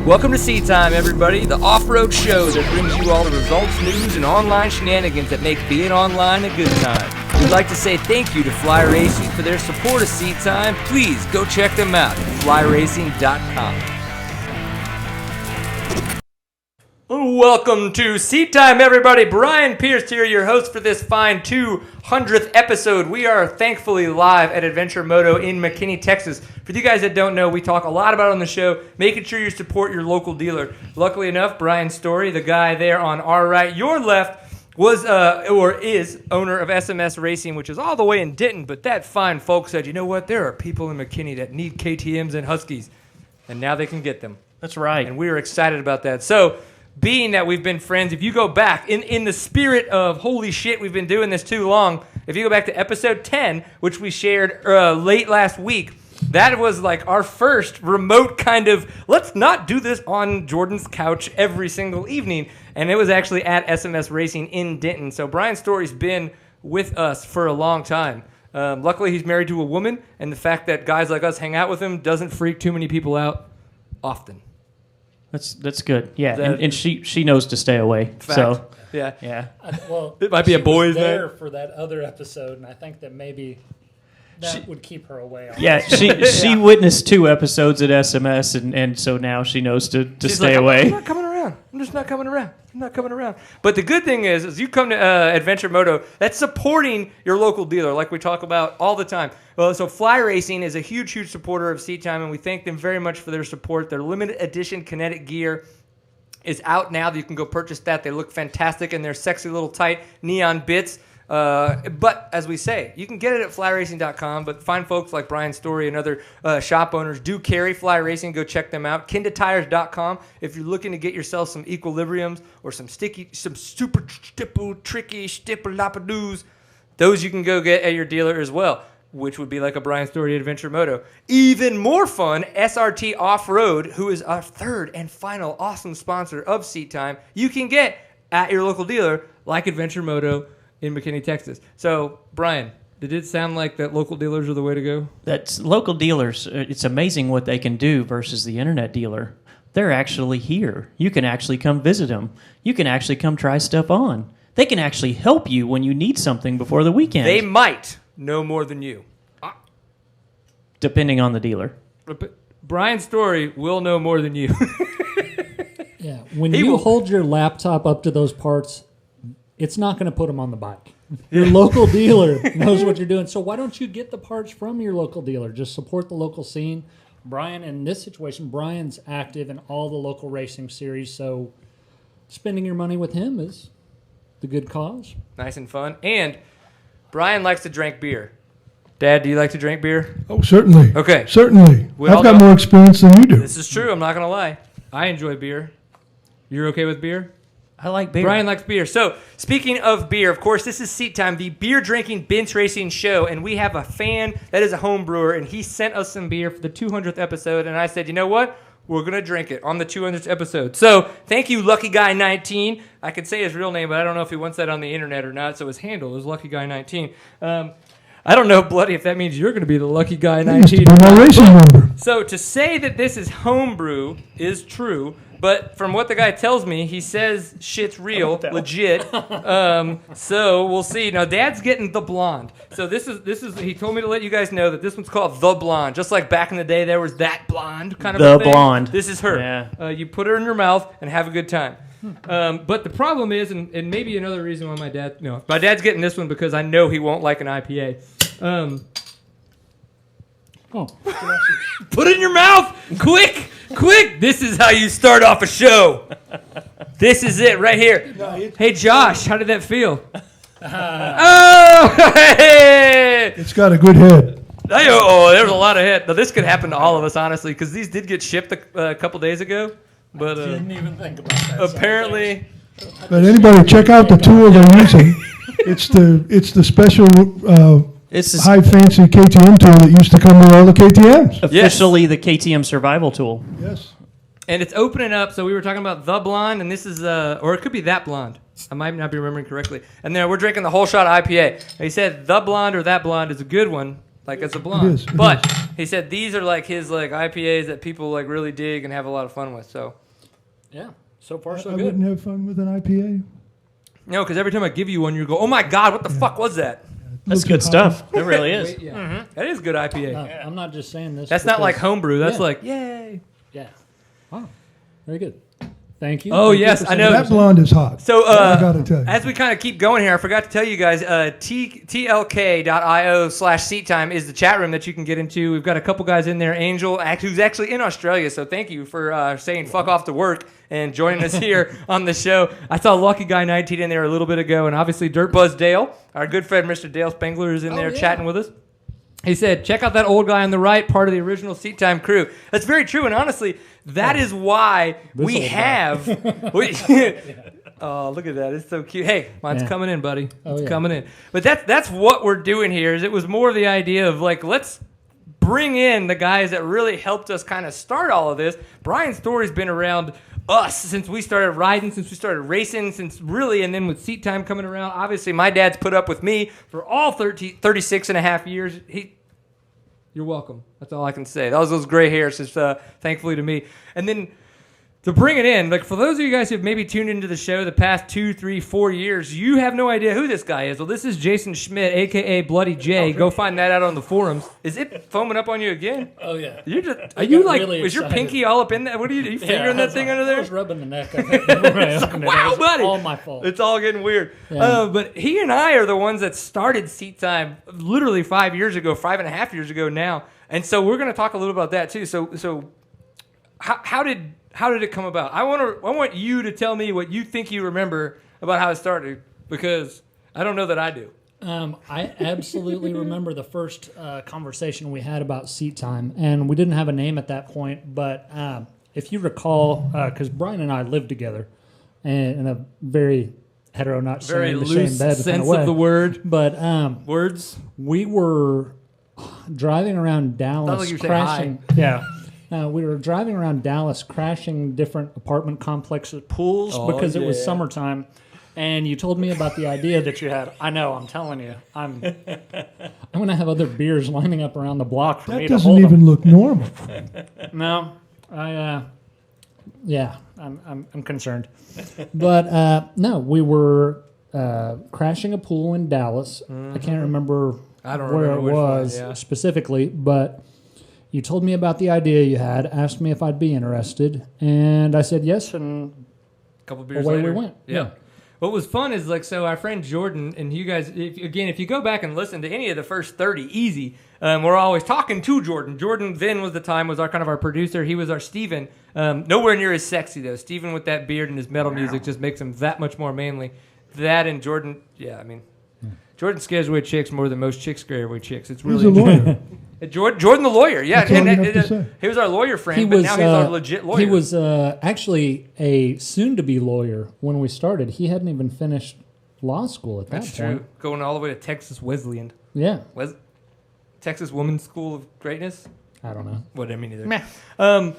Welcome to Seat Time, everybody, the off-road show that brings you all the results, news, and online shenanigans that make being online a good time. We'd like to say thank you to Fly Racing for their support of Seat Time. Please go check them out at flyracing.com. Welcome to Seat Time, everybody. Brian Pierce here, your host for this fine 200th episode. We are thankfully live at Adventure Moto in McKinney, Texas. For you guys that don't know, we talk a lot about on the show, making sure you support your local dealer. Luckily enough, Brian Storrie, the guy there on our right, your left, was or is owner of SMS Racing, which is all the way in Denton. But that fine folk said, you know what? There are people in McKinney that need KTMs and Huskies, and now they can get them. That's right. And we are excited about that. So, being that we've been friends, if you go back, in the spirit of, holy shit, we've been doing this too long, if you go back to episode 10, which we shared late last week, that was like our first remote kind of, let's not do this on Jordan's couch every single evening. And it was actually at SMS Racing in Denton. So Brian Storrie's been with us for a long time. Luckily, he's married to a woman, and the fact that guys like us hang out with him doesn't freak too many people out often. That's good. Yeah, and she knows to stay away. Fact. So yeah. Well, it might be a boys' there night for that other episode, and I think that maybe that would keep her away. Yeah, she witnessed 2 episodes at SMS, and so now she knows to stay away. I'm not coming around. I'm just not coming around. I'm not coming around. But the good thing is you come to Adventure Moto, that's supporting your local dealer, like we talk about all the time. Well, so Fly Racing is a huge, huge supporter of Seat Time, and we thank them very much for their support. Their limited edition kinetic gear is out now. You can go purchase that. They look fantastic in their sexy little tight neon bits. But as we say, you can get it at flyracing.com, but fine folks like Brian Storrie and other shop owners do carry Fly Racing. Go check them out. Kindatires.com if you're looking to get yourself some equilibriums or some super tricky stipple-lapadoos. Those you can go get at your dealer as well, which would be like a Brian Storrie Adventure Moto. Even more fun, SRT Off-Road, who is our third and final awesome sponsor of Seat Time, you can get at your local dealer like Adventure Moto in McKinney, Texas. So, Brian, did it sound like that local dealers are the way to go? That's local dealers. It's amazing what they can do versus the internet dealer. They're actually here. You can actually come visit them. You can actually come try stuff on. They can actually help you when you need something before the weekend. They might know more than you. Depending on the dealer. Brian Storrie will know more than you. Yeah, when you hold your laptop up to those parts, it's not going to put them on the bike. Your local dealer knows what you're doing. So why don't you get the parts from your local dealer? Just support the local scene. Brian, in this situation, Brian's active in all the local racing series, so spending your money with him is the good cause. Nice and fun. And Brian likes to drink beer. Dad, do you like to drink beer? Oh, certainly. Okay. Certainly. I've got more experience than you do. This is true. I'm not going to lie. I enjoy beer. You're okay with beer? I like beer. Brian likes beer. So, speaking of beer, of course, this is Seat Time, the beer-drinking, bench racing show, and we have a fan that is a home brewer, and he sent us some beer for the 200th episode, and I said, you know what? We're going to drink it on the 200th episode. So, thank you, Lucky Guy 19. I could say his real name, but I don't know if he wants that on the internet or not, so his handle is Lucky Guy 19. I don't know, Bloody, if that means you're going to be the Lucky Guy 19. My racing number. So, to say that this is homebrew is true. But from what the guy tells me, he says shit's real, legit. So we'll see. Now, Dad's getting the blonde. So this is. He told me to let you guys know that this one's called the blonde. Just like back in the day, there was that blonde kind of a thing. The blonde. This is her. Yeah. You put her in your mouth and have a good time. But the problem is, and maybe another reason why my dad's getting this one because I know he won't like an IPA. Put it in your mouth! Quick! This is how you start off a show. This is it right here. Hey, Josh, how did that feel? Oh! Hey! It's got a good head. Oh, there's a lot of head. Now, this could happen to all of us, honestly, because these did get shipped a couple days ago. But I didn't even think about that. Apparently. But anybody, check out the tool they're using. It's the special high fancy KTM tool that used to come with all the KTMs. Officially the KTM survival tool. Yes. And it's opening up. So we were talking about the blonde, and this is, or it could be that blonde. I might not be remembering correctly. And then we're drinking the whole shot IPA. And he said the blonde or that blonde is a good one, like it's a blonde. It is. But he said these are like his like IPAs that people like really dig and have a lot of fun with. So Yeah, so far so I good. wouldn't have fun with an IPA. no, because every time I give you one, you go, "Oh my God, what the fuck was that?" That's good stuff. It really is. That is good IPA. I'm not just saying this. That's not like because- homebrew. That's Yeah. like yay. Yeah. Wow. Very good. Thank you. Oh, Thank you yes, for I saying know. that. That blonde is hot. So, I gotta tell you. as we kind of keep going here, I forgot to tell you guys, tlk.io/seattime is the chat room that you can get into. We've got a couple guys in there. Angel, who's actually in Australia, so thank you for saying fuck off to work and joining us here on the show. I saw Lucky Guy 19 in there a little bit ago, and obviously Dirt Buzz Dale, our good friend Mr. Dale Spengler, is in there chatting with us. He said, check out that old guy on the right, part of the original Seat Time crew. That's very true, and honestly, that is why we have... Oh, look at that. It's so cute. Hey, mine's coming in, buddy. It's coming in. But that's what we're doing here. Is it was more of the idea of, like, let's bring in the guys that really helped us kind of start all of this. Brian Storrie's been around us since we started riding, since we started racing, since really, and then with Seat Time coming around. Obviously, my dad's put up with me for all 36 and a half years. You're welcome. That's all I can say. That was those gray hairs, just thankfully to me. And then to bring it in, like for those of you guys who have maybe tuned into the show the past 2, 3, 4 years, you have no idea who this guy is. Well, this is Jason Schmidt, a.k.a. Bloody J. Go find that out on the forums. Is it foaming up on you again? Oh, yeah. Are you like, really is your excited. pinky all up in that? What are you fingering that thing under I there? was rubbing the neck. I think, when I opened it. Wow, It was buddy. all my fault. It's all getting weird. Yeah. But he and I are the ones that started Seat Time literally 5 years ago, 5.5 years ago now. And so we're going to talk a little about that too. So how did it come about? I want you to tell me what you think you remember about how it started, because I don't know that I do. I absolutely remember the first conversation we had about Seat Time, and we didn't have a name at that point, but if you recall, because Brian and I lived together in a very hetero, not Very sharing the loose same bed sense kind of way. of the word. But Words. we were driving around Dallas, like you were saying crashing. Yeah. We were driving around Dallas, crashing different apartment complexes, pools, because it was summertime. And you told me about the idea that you had. I know, I'm telling you. I'm going to have other beers lining up around the block for me That to hold doesn't even them. look normal. No, I'm concerned. But no, we were crashing a pool in Dallas. I can't remember where it was specifically, but you told me about the idea you had, asked me if I'd be interested, and I said yes, and A couple beers away later. we went. Yeah. What was fun is, like, so our friend Jordan, and you guys, if you go back and listen to any of the first 30, easy, we're always talking to Jordan. Jordan then was our producer. He was our Steven. Nowhere near as sexy, though. Steven with that beard and his metal music just makes him that much more manly. That and Jordan, Jordan scares away chicks more than most chicks scare away chicks. It's really He's a lawyer. Jordan the lawyer, yeah. That's all you have to say. He was our lawyer friend, but now he's our legit lawyer. He was actually a soon-to-be lawyer when we started. He hadn't even finished law school at that That's point. true. Going all the way to Texas Wesleyan. Yeah. Texas Women's School of Greatness? I don't know. What I mean either.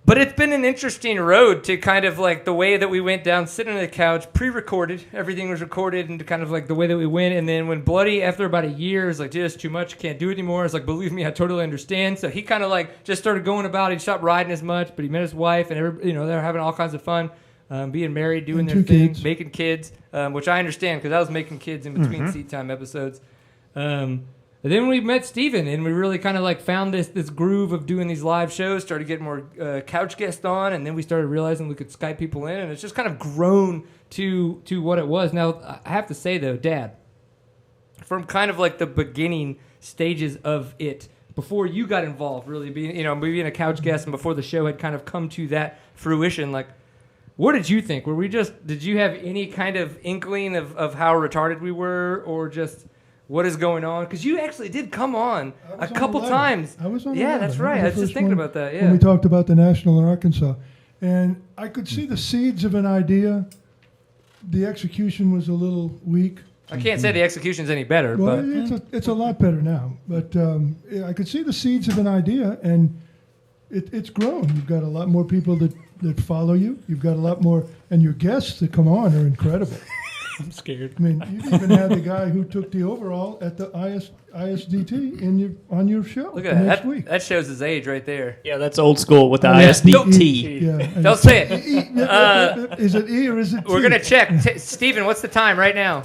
But it's been an interesting road to kind of like the way that we went down, sitting on the couch, pre-recorded. Everything was recorded, and kind of like the way that we went. And then when Bloody, after about a year, is like, dude, it's too much, can't do it anymore. It's like, believe me, I totally understand. So he kind of like just started going about. He stopped riding as much, but he met his wife, and they were having all kinds of fun, being married, doing And their 2 thing, kids. making kids, which I understand because I was making kids in between Seat Time episodes. And then we met Steven, and we really kind of like found this groove of doing these live shows, started getting more couch guests on, and then we started realizing we could Skype people in, and it's just kind of grown to what it was. Now, I have to say, though, Dad, from kind of like the beginning stages of it, before you got involved, really being a couch guest, and before the show had kind of come to that fruition, like, what did you think? Did you have any kind of inkling of how retarded we were, or just... what is going on? Because you actually did come on a couple times. I was on. Yeah, that's right. I was just thinking about that. Yeah. When we talked about the National in Arkansas, and I could see the seeds of an idea. The execution was a little weak. I can't say the execution's any better, Well, but it's a lot better now. But I could see the seeds of an idea, and it's grown. You've got a lot more people that follow you. You've got a lot more, and your guests that come on are incredible. I'm scared. I mean, you even had the guy who took the overall at the ISDT on your show Look at next that. week. That shows his age right there. Yeah, that's old school with the Oh, yeah. ISDT. Yeah. Don't say it. Is it E or is it T? We're going to check. Steven, what's the time right now?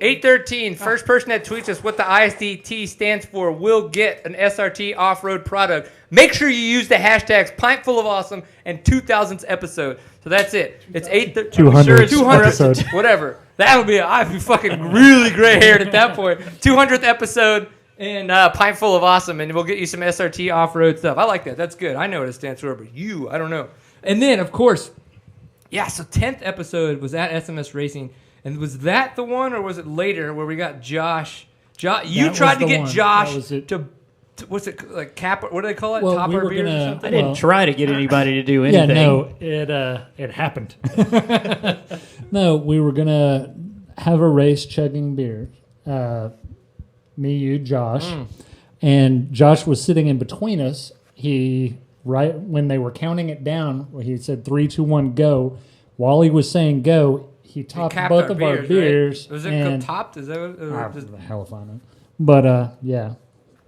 8:13. First person that tweets us what the ISDT stands for will get an SRT off-road product. Make sure you use the hashtags Pint Full of Awesome and 2000th episode. So that's it. It's 8. 200th 200th episode. Whatever. That would be. I'd be fucking really gray-haired at that point. 200th episode and Pint Full of Awesome, and we'll get you some SRT off-road stuff. I like that. That's good. I know what it stands for, but I don't know. And then, of course, yeah. So 10th episode was at SMS Racing. And was that the one, or was it later where we got Josh? You tried to get Josh to what's it like? Cap? What do they call it? Well, Top we our were beers or gonna- something? I didn't try to get anybody to do anything. Yeah, no, it happened. No, we were gonna have a race chugging beer. Me, you, Josh, and Josh was sitting in between us. Right when they were counting it down, he said 3, 2, 1, go. While he was saying go, he topped capped both our of our beers, beers. right? Was it and topped? Is that what, or just, the hell if I know. But yeah,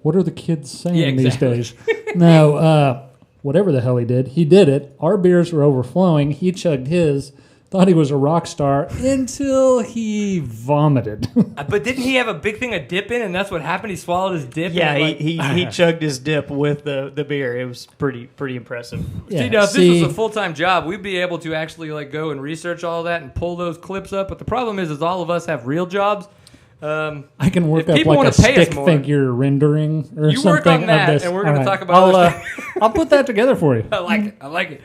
what are the kids saying Yeah, exactly. these days? No, whatever the hell he did it. Our beers were overflowing. He chugged his, thought he was a rock star until he vomited. but didn't he have a big thing of dip in, and that's what happened? He swallowed his dip. Yeah, and he chugged his dip with the beer. It was pretty impressive. Yeah, See, now if this was a full-time job, we'd be able to actually like go and research all that and pull those clips up. But the problem is all of us have real jobs. I can work if up people like a wanna pay us stick more- figure rendering or You something work on that, of this. and we're going to All talk about I'll, other I'll put that together for you. I like it. I like it.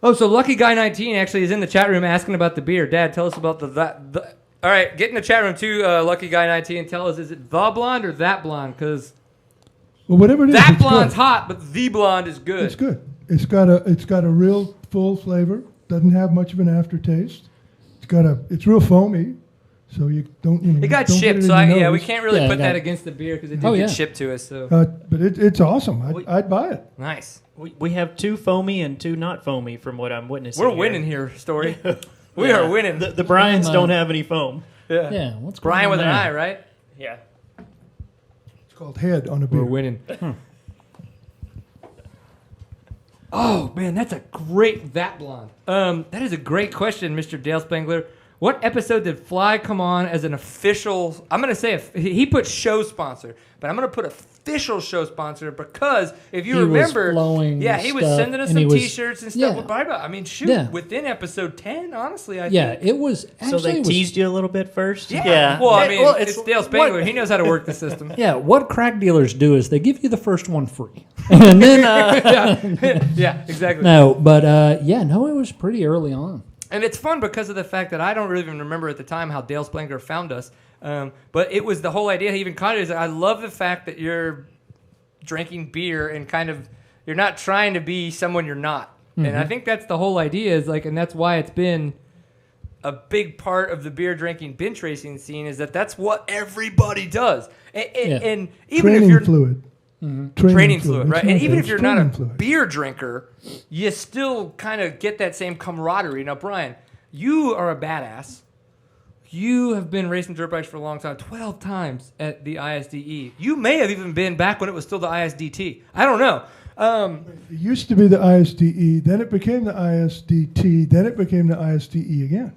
So Lucky Guy 19 actually is in the chat room asking about the beer. Dad, tell us about the all right, get in the chat room too, Lucky Guy 19. Tell us, is it the blonde or that blonde? Because Whatever it is, that it's blonde's good. hot, but the blonde is good. It's good. It's got a real full flavor. Doesn't have much of an aftertaste. It's real foamy, so you don't. It got don't get shipped, it so in your yeah, we nose. can't really Yeah, put it got- that against the beer because it did Oh, get yeah. shipped to us. So But it's awesome. I'd buy it. nice. We have 2 foamy and 2 not foamy from what I'm witnessing. We're winning here, Story. We Yeah. are winning. The Bryans I'm, don't have any foam. yeah. Yeah, what's going Brian on with an there? eye, right? Yeah. It's called head on a beer. We're winning. Oh man, that's a great that blonde. That is a great question, Mr. Dale Spangler. What episode did Fly come on as an official? I'm gonna say he put show sponsor, but I'm gonna put official show sponsor because if you He was remember, flowing yeah, he was stuff, sending us and some he was- T-shirts and stuff. yeah. I mean, shoot, Yeah. within episode 10, honestly, I Yeah, think. it was So actually they it was- teased you a little bit first? Yeah. Well, I mean, Well, it's Dale Spangler. He knows how to work the system. Yeah, what crack dealers do is they give you the first one free, and then Yeah, exactly. no, but it was pretty early on. And it's fun because of the fact that I don't really even remember at the time how Dale Spangler found us. But it was the whole idea. He even caught it. Is I love the fact that you're drinking beer and kind of you're not trying to be someone you're not. And I think that's the whole idea. Is like, and that's why it's been a big part of the beer drinking bench racing scene. Is that's what everybody does. And even Training if you're fluid. training fluid, right? It's And not even that, if you're it's not a training fluid. beer drinker, you still kind of get that same camaraderie. Now, Brian, you are a badass. You have been racing dirt bikes for a long time, 12 times at the ISDE. You may have even been back when it was still the ISDT. I don't know. It used to be the ISDE, then it became the ISDT, then it became the ISDE again.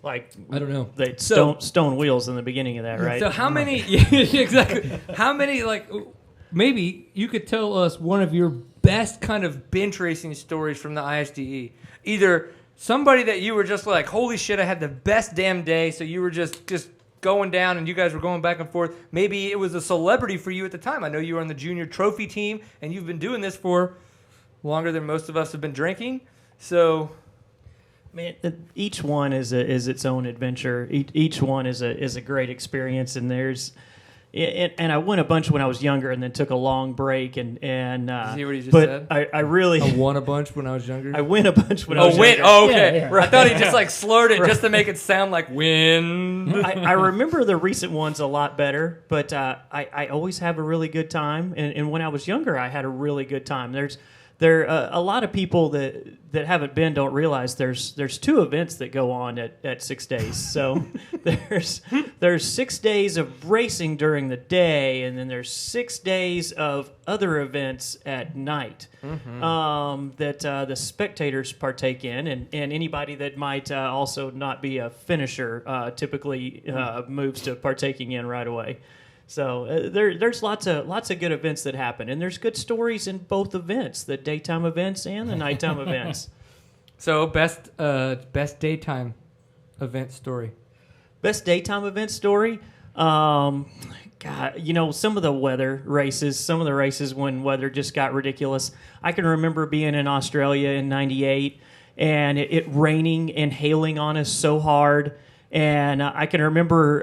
Like, I don't know. they So- stone wheels in the beginning of that, right? So how many, yeah, exactly. How many, like, maybe you could tell us one of your best kind of bench racing stories from the ISDE. Either somebody that you were just like, holy shit, I had the best damn day, so you were just going down and you guys were going back and forth. Maybe it was a celebrity for you at the time. I know you were on the junior trophy team, and you've been doing this for longer than most of us have been drinking. So, Man, each one is its own adventure. Each one is a great experience, and there's. And I went a bunch when I was younger, and then took a long break. And see what he just but said? I really I won a bunch when I was younger. I win a bunch when I was win. younger. Oh, okay. Yeah, yeah. I thought he just like slurred it just to make it sound like win. I remember the recent ones a lot better, but I always have a really good time. And when I was younger, I had a really good time. there a lot of people that haven't been don't realize there's 2 events that go on at 6 days. So there's 6 days of racing during the day, and then there's 6 days of other events at night that the spectators partake in, and anybody that might also not be a finisher typically moves to partaking in right away. So there's lots of good events that happen, and there's good stories in both events, the daytime events and the nighttime events. So best daytime event story. Best daytime event story. God, some of the weather races, some of the races when weather just got ridiculous. I can remember being in Australia in '98 and it raining and hailing on us so hard. And I can remember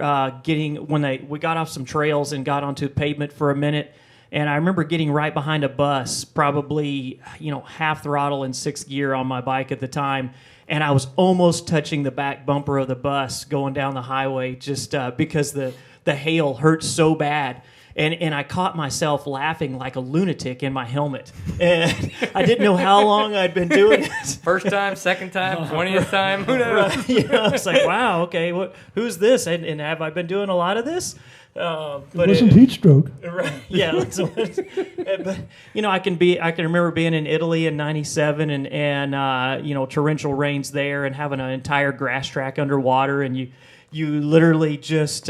we got off some trails and got onto pavement for a minute. And I remember getting right behind a bus, probably, half throttle in 6th gear on my bike at the time. And I was almost touching the back bumper of the bus going down the highway just because the hail hurt so bad. And I caught myself laughing like a lunatic in my helmet. And I didn't know how long I'd been doing this. First time, second time, 20th time, who knows? Right. I was like, wow, okay, who's this? And have I been doing a lot of this? But it wasn't heat stroke. Right. Yeah. But I can remember being in Italy in '97 and torrential rains there and having an entire grass track underwater, and you literally just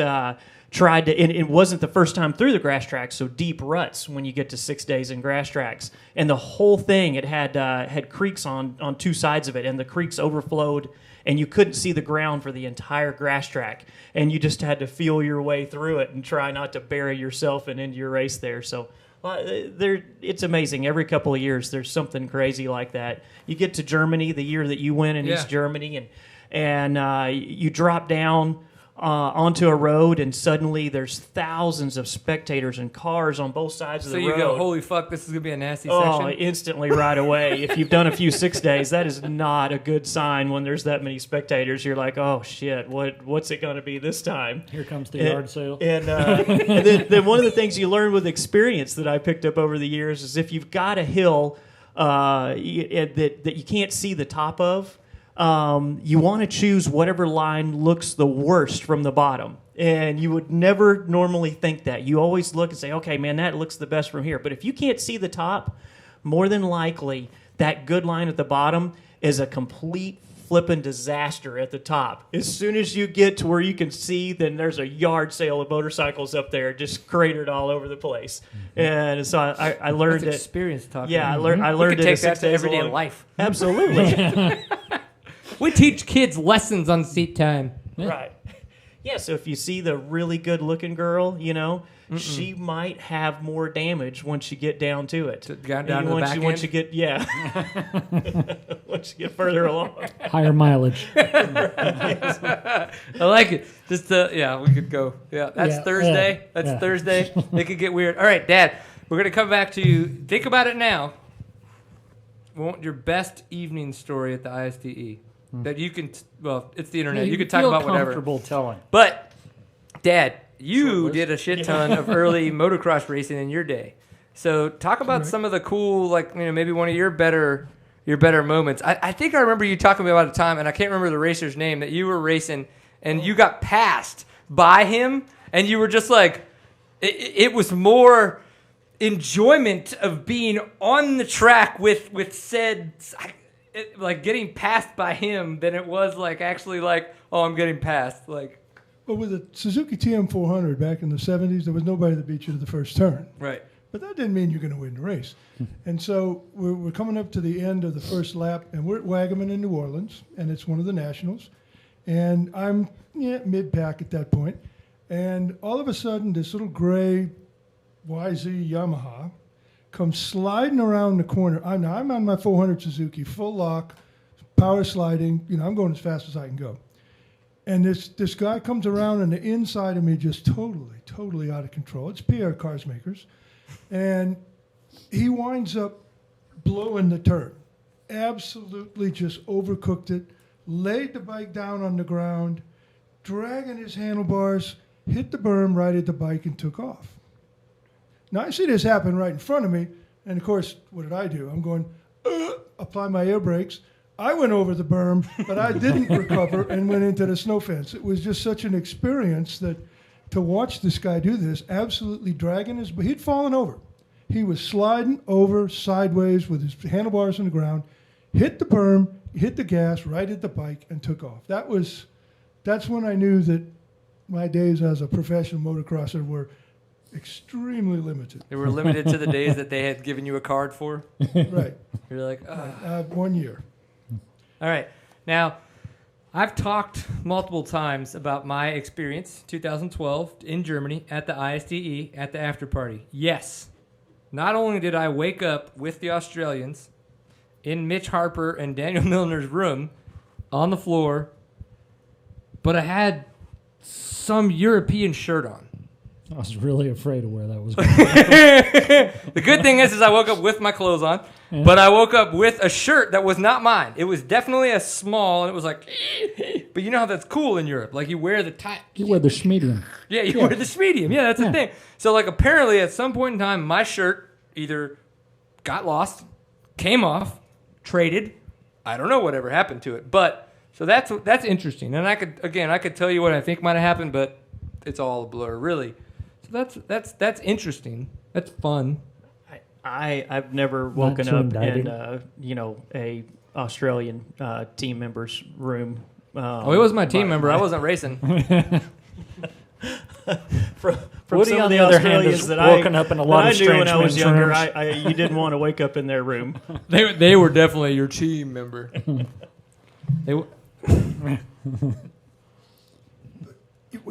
tried to, and it wasn't the first time through the grass tracks, so deep ruts when you get to 6 days in grass tracks. And the whole thing, it had creeks on 2 sides of it, and the creeks overflowed, and you couldn't see the ground for the entire grass track. And you just had to feel your way through it and try not to bury yourself and into your race there. So it's amazing. Every couple of years, there's something crazy like that. You get to Germany, the year that you win in East Germany, and you drop down onto a road, and suddenly there's thousands of spectators and cars on both sides of the road. So you go, holy fuck, this is going to be a nasty section? Oh, instantly right away. If you've done a few 6 days, that is not a good sign when there's that many spectators. You're like, oh, shit, what's it going to be this time? Here comes the yard sale. And then one of the things you learn with experience that I picked up over the years is if you've got a hill that you can't see the top of, you want to choose whatever line looks the worst from the bottom. And you would never normally think that. You always look and say, okay, man, that looks the best from here. But if you can't see the top, more than likely that good line at the bottom is a complete flipping disaster at the top. As soon as you get to where you can see, then there's a yard sale of motorcycles up there just cratered all over the place. And so I learned That's experience talking. Yeah, I learned to take that to everyday life. Absolutely. We teach kids lessons on seat time. Right. Yeah, so if you see the really good-looking girl, she might have more damage once you get down to it. Down to the back end? Once you get, once you get further along. Higher mileage. I like it. We could go. Yeah, that's Thursday. That's Thursday. It could get weird. All right, Dad, we're going to come back to you. Think about it now. We want your best evening story at the ISDE. That you can, it's the internet. You can talk about whatever. Comfortable telling. But, Dad, you did a shit ton of early motocross racing in your day. So talk about some of the cool, maybe one of your better moments. I think I remember you talking about a time, and I can't remember the racer's name, that you were racing and you got passed by him, and you were just like, it was more enjoyment of being on the track with said. Getting passed by him than it was actually I'm getting passed. Well, with the Suzuki TM400 back in the 70s, there was nobody that beat you to the first turn. Right. But that didn't mean you're going to win the race. And so we're coming up to the end of the first lap, and we're at Wagaman in New Orleans, and it's one of the nationals. And I'm mid-pack at that point. And all of a sudden, this little gray YZ Yamaha comes sliding around the corner. I'm on my 400 Suzuki, full lock, power sliding. I'm going as fast as I can go. And this guy comes around, and the inside of me just totally out of control. It's Pierre Cars Makers. And he winds up blowing the turn. Absolutely just overcooked it, laid the bike down on the ground, dragging his handlebars, hit the berm, righted the bike, and took off. Now, I see this happen right in front of me, And of course, what did I do? I'm going, apply my air brakes. I went over the berm, but I didn't recover and went into the snow fence. It was just such an experience that to watch this guy do this, absolutely dragging his, he'd fallen over. He was sliding over sideways with his handlebars on the ground, hit the berm, hit the gas, right at the bike, and took off. That's when I knew that my days as a professional motocrosser were extremely limited. They were limited to the days that they had given you a card for? Right. You're like, 1 year. All right. Now, I've talked multiple times about my experience, 2012, in Germany at the ISDE at the after party. Yes, not only did I wake up with the Australians in Mitch Harper and Daniel Milner's room on the floor, but I had some European shirt on. I was really afraid of where that was going. The good thing is I woke up with my clothes on, but I woke up with a shirt that was not mine. It was definitely a small, and it was like, but you know how that's cool in Europe. Like you wear the tight. You wear the schmedium. Yeah, you wear the medium. Yeah, that's the thing. So like apparently at some point in time, my shirt either got lost, came off, traded. I don't know whatever happened to it. But so that's interesting. And I could tell you what I think might have happened, but it's all a blur, really. So that's interesting. That's fun. I've never woken up in a Australian team member's room. It was my team member. I wasn't racing. From Woody, some on of the the other hand, Australians is that woken up in a lot of I knew when strange I was men's younger, rooms. you didn't want to wake up in their room. They were definitely your team member. When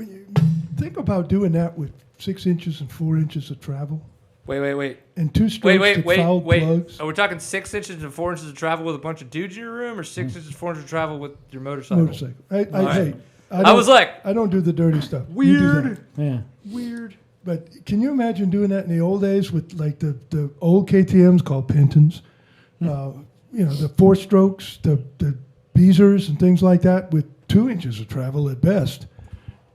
you think about doing that with 6 inches and 4 inches of travel, Wait. and 2 strokes to foul plugs. Are we talking 6 inches and 4 inches of travel with a bunch of dudes in your room, or 6 inches and 4 inches of travel with your motorcycle? I was like, I don't do the dirty stuff. You do weird. that. Yeah. Weird. But can you imagine doing that in the old days with like the old KTMs called Pintons, the 4 strokes, the Beezers and things like that with 2 inches of travel at best.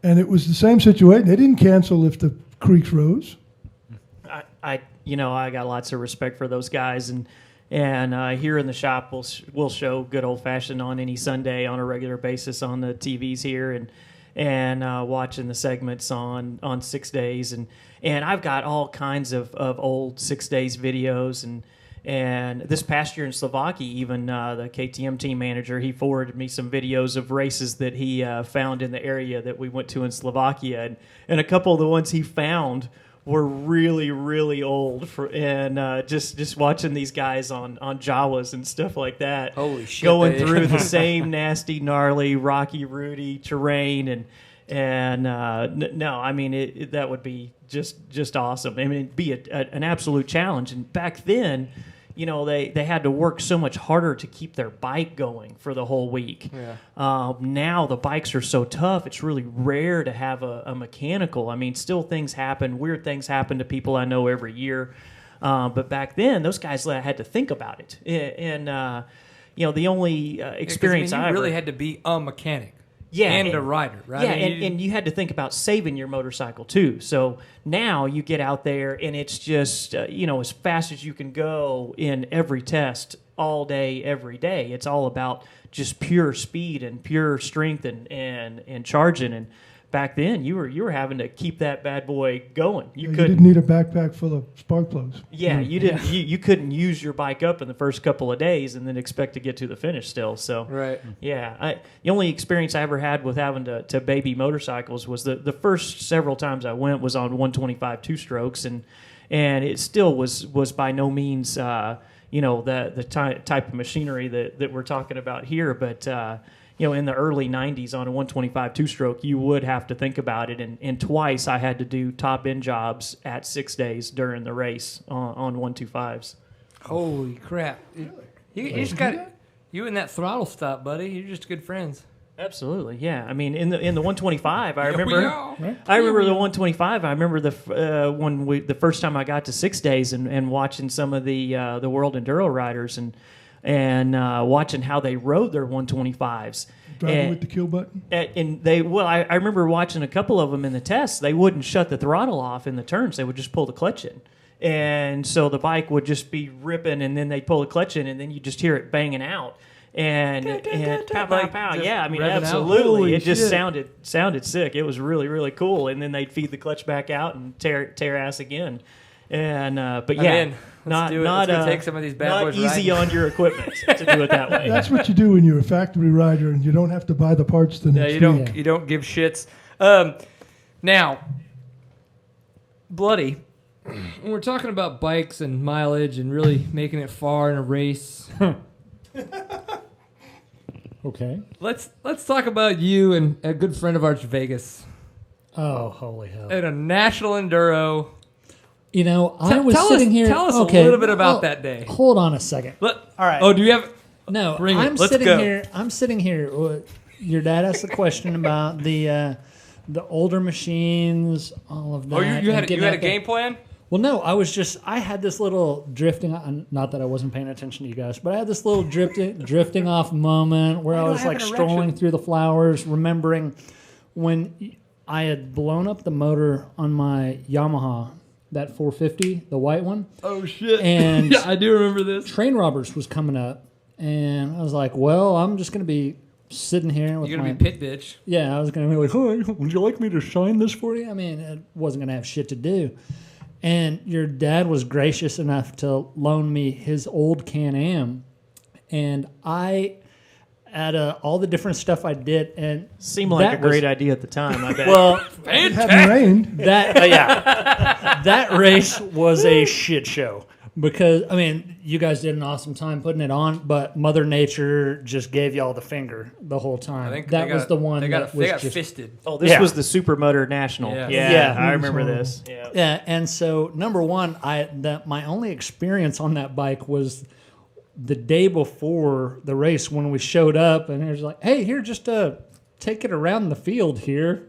And it was the same situation. They didn't cancel if the creeks rose. I got lots of respect for those guys, and here in the shop we'll show good old fashioned on any Sunday on a regular basis on the TVs here, and watching the segments on 6 days, and I've got all kinds of old 6 days videos, and this past year in Slovakia, even the KTM team manager, he forwarded me some videos of races that he found in the area that we went to in Slovakia, and a couple of the ones he found were really, really old. Just watching these guys on Jawas and stuff like that. Holy shit! Going through the same nasty, gnarly, rocky, rooty terrain, no, I mean that would be just awesome. I mean, it'd be an absolute challenge. And back then, they had to work so much harder to keep their bike going for the whole week. Yeah. Now the bikes are so tough, it's really rare to have a mechanical. I mean, still things happen, weird things happen to people I know every year. But back then, those guys had to think about it. And the only experience I really had to be a mechanic. Yeah, and a rider, right? Yeah, and you had to think about saving your motorcycle too. So now you get out there and it's just as fast as you can go in every test all day, every day. It's all about just pure speed and pure strength and charging. And back then you were having to keep that bad boy going. You didn't need a backpack full of spark plugs. Yeah, you didn't. You couldn't use your bike up in the first couple of days and then expect to get to the finish still. So right. Yeah, the only experience I ever had with having to baby motorcycles was the first several times I went was on 125 2 strokes, and it still was by no means the type of machinery that we're talking about here, but. In the early 90s on a 125 2-stroke, you would have to think about it. And twice I had to do top-end jobs at 6 days during the race on 125s. Holy crap. You just got you and that throttle stop, buddy. You're just good friends. Absolutely, yeah. I mean, in the 125, I remember the 125. I remember the first time I got to 6 days and watching some of the World Enduro riders and watching how they rode their 125s. Driving with the kill button? I remember watching a couple of them in the tests. They wouldn't shut the throttle off in the turns. They would just pull the clutch in. And so the bike would just be ripping, and then they'd pull the clutch in, and then you just hear it banging out. And pow, pow, pow. Yeah, I mean, absolutely. It just sounded sick. It was really, really cool. And then they'd feed the clutch back out and tear ass again. And but yeah, not take some of these bad boys easy on your equipment to do it that way. That's what you do when you're a factory rider and you don't have to buy the parts the next week. You don't give shits. Now, Bloody, when we're talking about bikes and mileage and really making it far in a race. Okay. Let's talk about you and a good friend of ours, Vegas. Oh, holy hell! In a national enduro. You know, I was sitting here. Tell us a little bit about that day. Hold on a second. All right. Oh, do you have? No, I'm sitting here. Your dad asked a question about the older machines, all of that. Oh, you had a game plan? Well, no, I had this little drifting, not that I wasn't paying attention to you guys, but I had this little drifting off moment where I was like strolling through the flowers, remembering when I had blown up the motor on my Yamaha, that 450, the white one. Oh, shit. And yeah, I do remember this. Train Robbers was coming up, and I was like, well, I'm just going to be sitting here with You're going to be pit bitch. Yeah, I was going to be like, hey, would you like me to shine this for you? I mean, it wasn't going to have shit to do. And your dad was gracious enough to loan me his old Can-Am. And I, at all the different stuff I did, and seemed like a great idea at the time, I bet. Well, it hadn't rained. That race was a shit show. Because, I mean, you guys did an awesome time putting it on, but Mother Nature just gave y'all the finger the whole time. I think that was the one they got just fisted. Oh, this was the Supermoto National. Yeah, I remember this. Yeah, and so number one, my only experience on that bike was the day before the race when we showed up, and it was like, hey, here, just take it around the field here,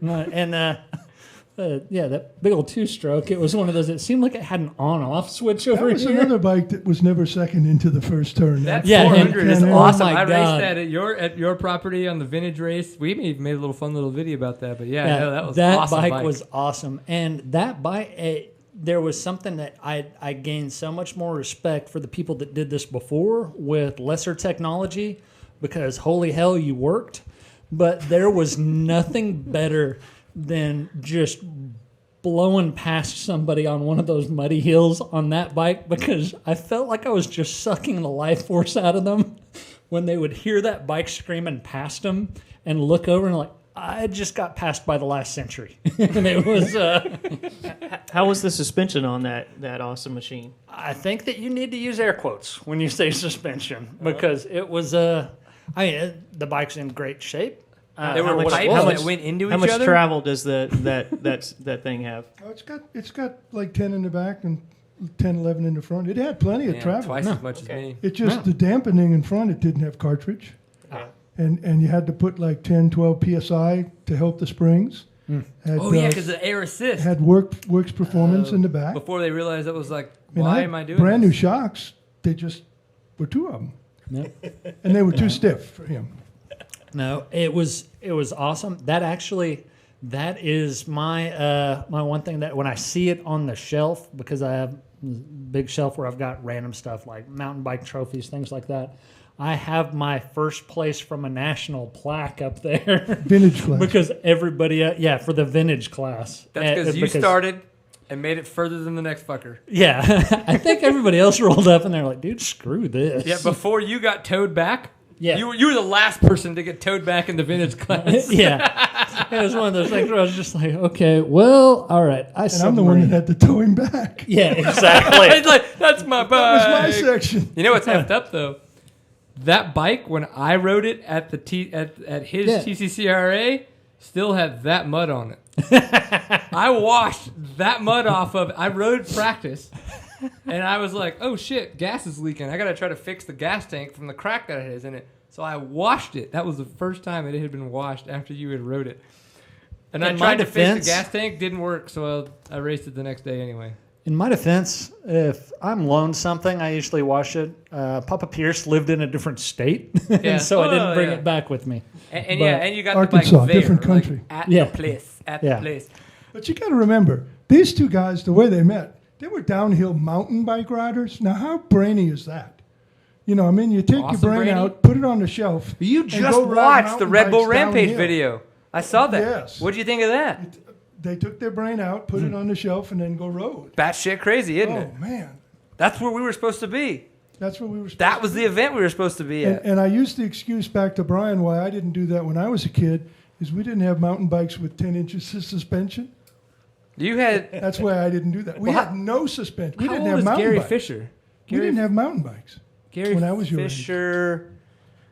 that big old two-stroke. It was one of those. It seemed like it had an on-off switch over here. That was another bike that was never second into the first turn. That 400 is awesome. I raced God. that at your property on the vintage race. We even made a fun little video about that. But that was awesome. That bike was awesome, and that bike. There was something that I gained so much more respect for the people that did this before with lesser technology, because holy hell, you worked. But there was nothing better than just blowing past somebody on one of those muddy hills on that bike, because I felt like I was just sucking the life force out of them when they would hear that bike screaming past them and look over and like, I just got passed by the last century. And it was... How was the suspension on that awesome machine? I think that you need to use air quotes when you say suspension, because it was... the bike's in great shape. There were pipes that went into each other? How much travel does that thing have? Oh, it's got like 10 in the back and 10, 11 in the front. It had plenty of travel. Twice as much as me. It just, the dampening in front, it didn't have cartridge. And you had to put like 10, 12 PSI to help the springs. Because the air assist. Had works performance in the back. Before they realized that was like, why am I doing brand this? new shocks. They just were two of them. Yep. And they were too stiff for him. No, it was awesome. That is my my one thing that when I see it on the shelf, because I have a big shelf where I've got random stuff like mountain bike trophies, things like that. I have my first place from a national plaque up there. Vintage class. Because everybody, for the vintage class. That's because you started and made it further than the next fucker. Yeah. I think everybody else rolled up and they're like, dude, screw this. Yeah, before you got towed back, yeah. You were the last person to get towed back in the vintage class. Yeah. It was one of those things where I was just like, okay, well, all right. I'm the one that had to tow him back. Yeah, exactly. It's like, that's my bike. That was my section. You know what's effed up, though? That bike, when I rode it at his TCCRA, still had that mud on it. I washed that mud off of it. I rode practice, and I was like, oh, shit, gas is leaking. I got to try to fix the gas tank from the crack that it has in it. So I washed it. That was the first time it had been washed after you had rode it. And I tried to fix the gas tank. Didn't work, so I raced it the next day anyway. In my defense, if I'm loaned something, I usually wash it. Papa Pierce lived in a different state, and so I didn't bring it back with me. And you got Arkansas, the bike there, different country. Like, at the place. But you got to remember, these two guys, the way they met, They were downhill mountain bike riders. Now, how brainy is that? You know, I mean, you take your Awesome brain brainy. out, put it on the shelf. You and just go ride watched the mountain Red Bull bikes Rampage downhill. video. I saw that. Yes. What'd you think of that? They took their brain out, put it on the shelf, and then go road. Batshit crazy, isn't it? Oh, man. That's where we were supposed to be. That's what we were supposed That to was do. the event we were supposed to be at. And I used the excuse back to Brian why I didn't do that when I was a kid is we didn't have mountain bikes with 10 inches of suspension. You had. That's why I didn't do that. We Well, had no suspension. We How didn't old have is mountain Gary bikes. Fisher? We didn't have mountain bikes. Gary when I was your age. Fisher.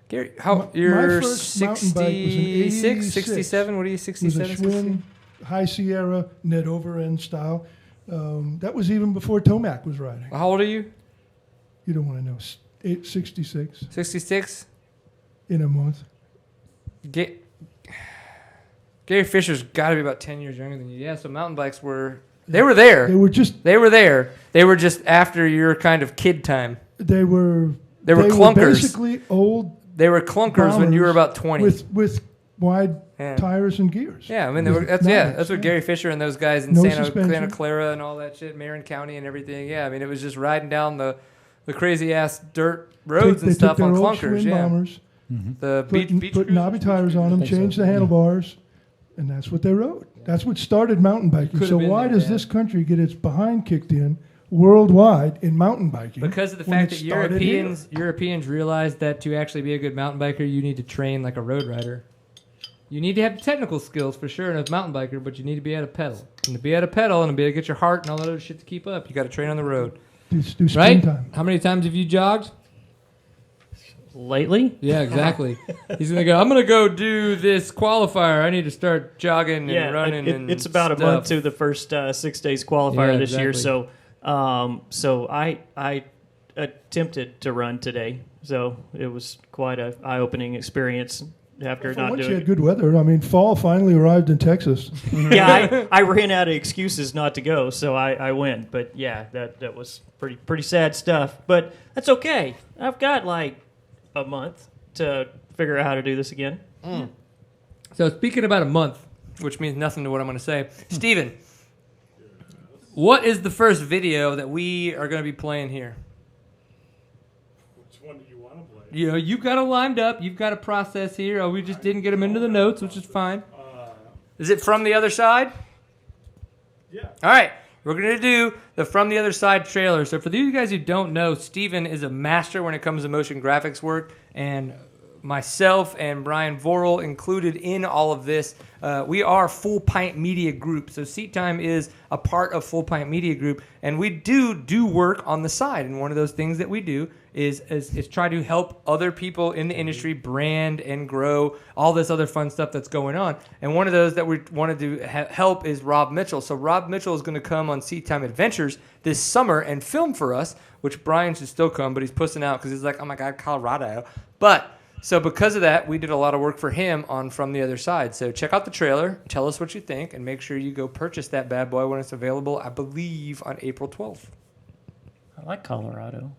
Gary, how My you're first mountain bike was in 66, 86. 67? What are you, It was a 67? Schwinn High Sierra net over end style. That was even before Tomac was riding. How old are you? You don't want to know. 66 66? in a month. Gary Fisher's got to be about 10 years younger than you. Yeah, so mountain bikes were. They were there. They were just. They were there. They were just after your kind of kid time. They were. They were clunkers. Basically old. They were clunkers when you were bombers about 20. with wide Yeah. tires and gears. Yeah, I mean, With that's knives, what Gary Fisher and those guys in No Santa suspension. Clara and all that shit, Marin County and everything. Yeah, I mean, it was just riding down the crazy ass dirt roads They and stuff took on their old clunkers. Schwinn Yeah, bombers, the beach put knobby tires on them, think so, changed the yeah. handlebars, and that's what they rode. That's what started mountain biking. Could've So been why there, does yeah. this country get its behind kicked in worldwide in mountain biking? because of the when fact it that started Europeans realized that to actually be a good mountain biker, you need to train like a road rider. You need to have technical skills for sure as a mountain biker, but you need to be able to pedal. And to be able to pedal and to be able to get your heart and all that other shit to keep up, you got to train on the road. here? Do Right? springtime. How many times have you jogged? Lately? Yeah, exactly. He's gonna go. I'm gonna go do this qualifier. I need to start jogging and running. It's about a month to the first 6 days qualifier Yeah, this year. exactly. So I attempted to run today. So it was quite a eye-opening experience after For not once you doing had good weather. I mean, fall finally arrived in Texas. it. Yeah, I ran out of excuses not to go, so I went. But yeah, that was pretty sad stuff. But that's okay. I've got like a month to figure out how to do this again. So speaking about a month, which means nothing to what I'm going to say, Steven, what is the first video that we are going to be playing here? Which one do you want to play? You know, you've got it lined up. You've got a process here. Oh, we just didn't get them into the notes, which is fine. Is it From the Other Side? Yeah. All right. We're going to do the From the Other Side trailer. So for you guys who don't know, Steven is a master when it comes to motion graphics work, and myself and Brian Vorel included in all of this. We are Full Pint Media Group. So Seat Time is a part of Full Pint Media Group, and we do work on the side. And one of those things that we do is try to help other people in the industry brand and grow all this other fun stuff that's going on. And one of those that we wanted to help is Rob Mitchell. So Rob Mitchell is going to come on Seat Time Adventures this summer and film for us, which Brian should still come, but he's pussing out because he's like, oh my God, Colorado. So because of that, we did a lot of work for him on From the Other Side. So check out the trailer, tell us what you think, and make sure you go purchase that bad boy when it's available, I believe, on April 12th. I like Colorado.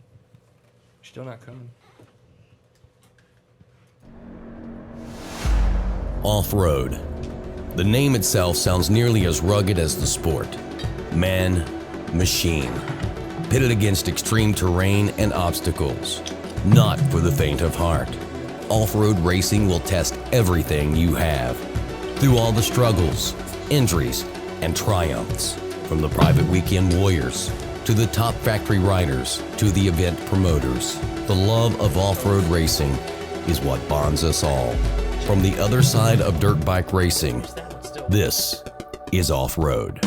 Still not coming. Off-road. The name itself sounds nearly as rugged as the sport. Man, machine. Pitted against extreme terrain and obstacles. Not for the faint of heart. Off-road racing will test everything you have. Through all the struggles, injuries, and triumphs. From the private weekend warriors, to the top factory riders, to the event promoters. The love of off-road racing is what bonds us all. From the other side of dirt bike racing, this is Off-Road.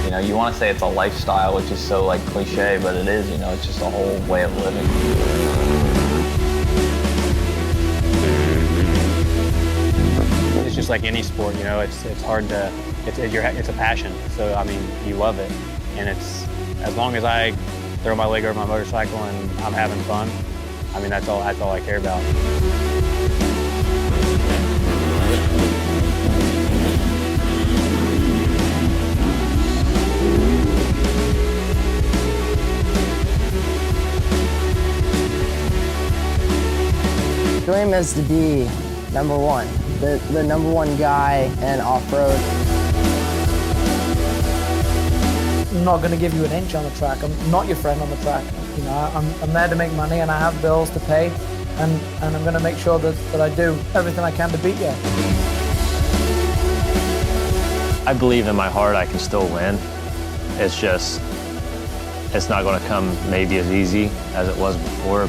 You know, you want to say it's a lifestyle, which is so like cliche, but it is, you know, it's just a whole way of living. It's just like any sport, you know, it's hard to it's a passion. So I mean, you love it, and it's as long as I throw my leg over my motorcycle and I'm having fun. I mean, that's all I care about. Dream is to be number one, the number one guy in off-road. I'm not going to give you an inch on the track. I'm not your friend on the track. You know, I'm there to make money and I have bills to pay, and I'm going to make sure that I do everything I can to beat you. I believe in my heart I can still win. It's just, it's not going to come maybe as easy as it was before.